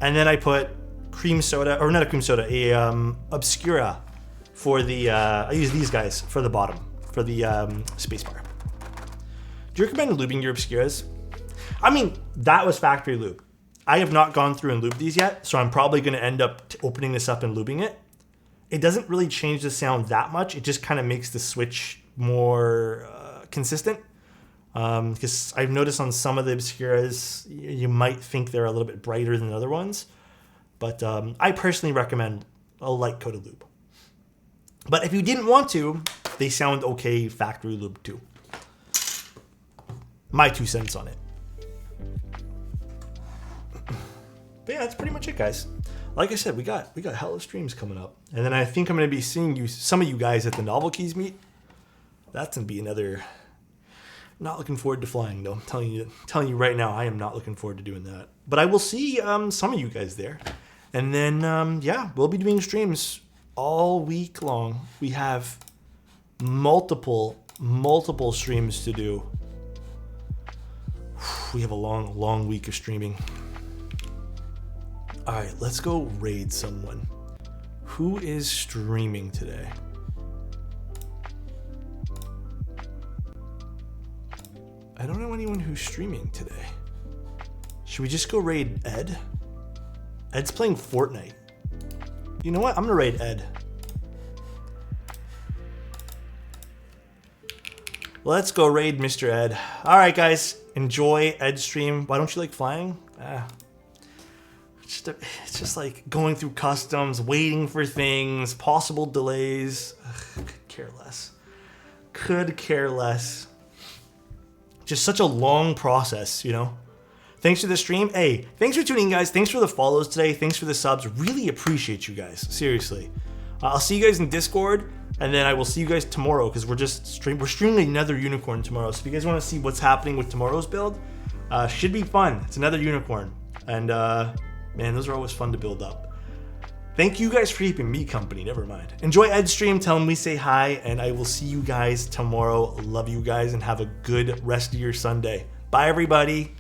And then I put cream soda, or not a cream soda, a Obscura for the, I use these guys for the bottom, for the spacebar. Do you recommend lubing your Obscuras? I mean, that was factory lube. I have not gone through and lubed these yet, so I'm probably going to end up opening this up and lubing it. It doesn't really change the sound that much. It just kind of makes the switch more consistent. Because I've noticed on some of the Obscuras, you might think they're a little bit brighter than other ones. But I personally recommend a light coat of lube. But if you didn't want to, they sound okay factory lube too. My 2 cents on it. But yeah, that's pretty much it, guys. Like I said, we got hella streams coming up. And then I think I'm going to be seeing some of you guys at the Novel Keys meet. That's going to be another... Not looking forward to flying, though. I'm telling you right now, I am not looking forward to doing that. But I will see some of you guys there. And then, yeah, we'll be doing streams all week long. We have multiple streams to do. We have a long week of streaming. All right, let's go raid someone. Who is streaming today? I don't know anyone who's streaming today. Should we just go raid Ed? Ed's playing Fortnite. You know what? I'm gonna raid Ed. Let's go raid Mr. Ed. All right, guys, enjoy Ed's stream. Why don't you like flying? It's just like going through customs, waiting for things, possible delays. Ugh, could care less. Could care less. Just such a long process, you know? Thanks for the stream. Hey, thanks for tuning in, guys. Thanks for the follows today. Thanks for the subs. Really appreciate you guys. Seriously. I'll see you guys in Discord, and then I will see you guys tomorrow because we're streaming another unicorn tomorrow. So if you guys want to see what's happening with tomorrow's build, should be fun. It's another unicorn. And man, those are always fun to build up. Thank you guys for keeping me company. Never mind. Enjoy Ed's stream. Tell him we say hi, and I will see you guys tomorrow. Love you guys, and have a good rest of your Sunday. Bye, everybody.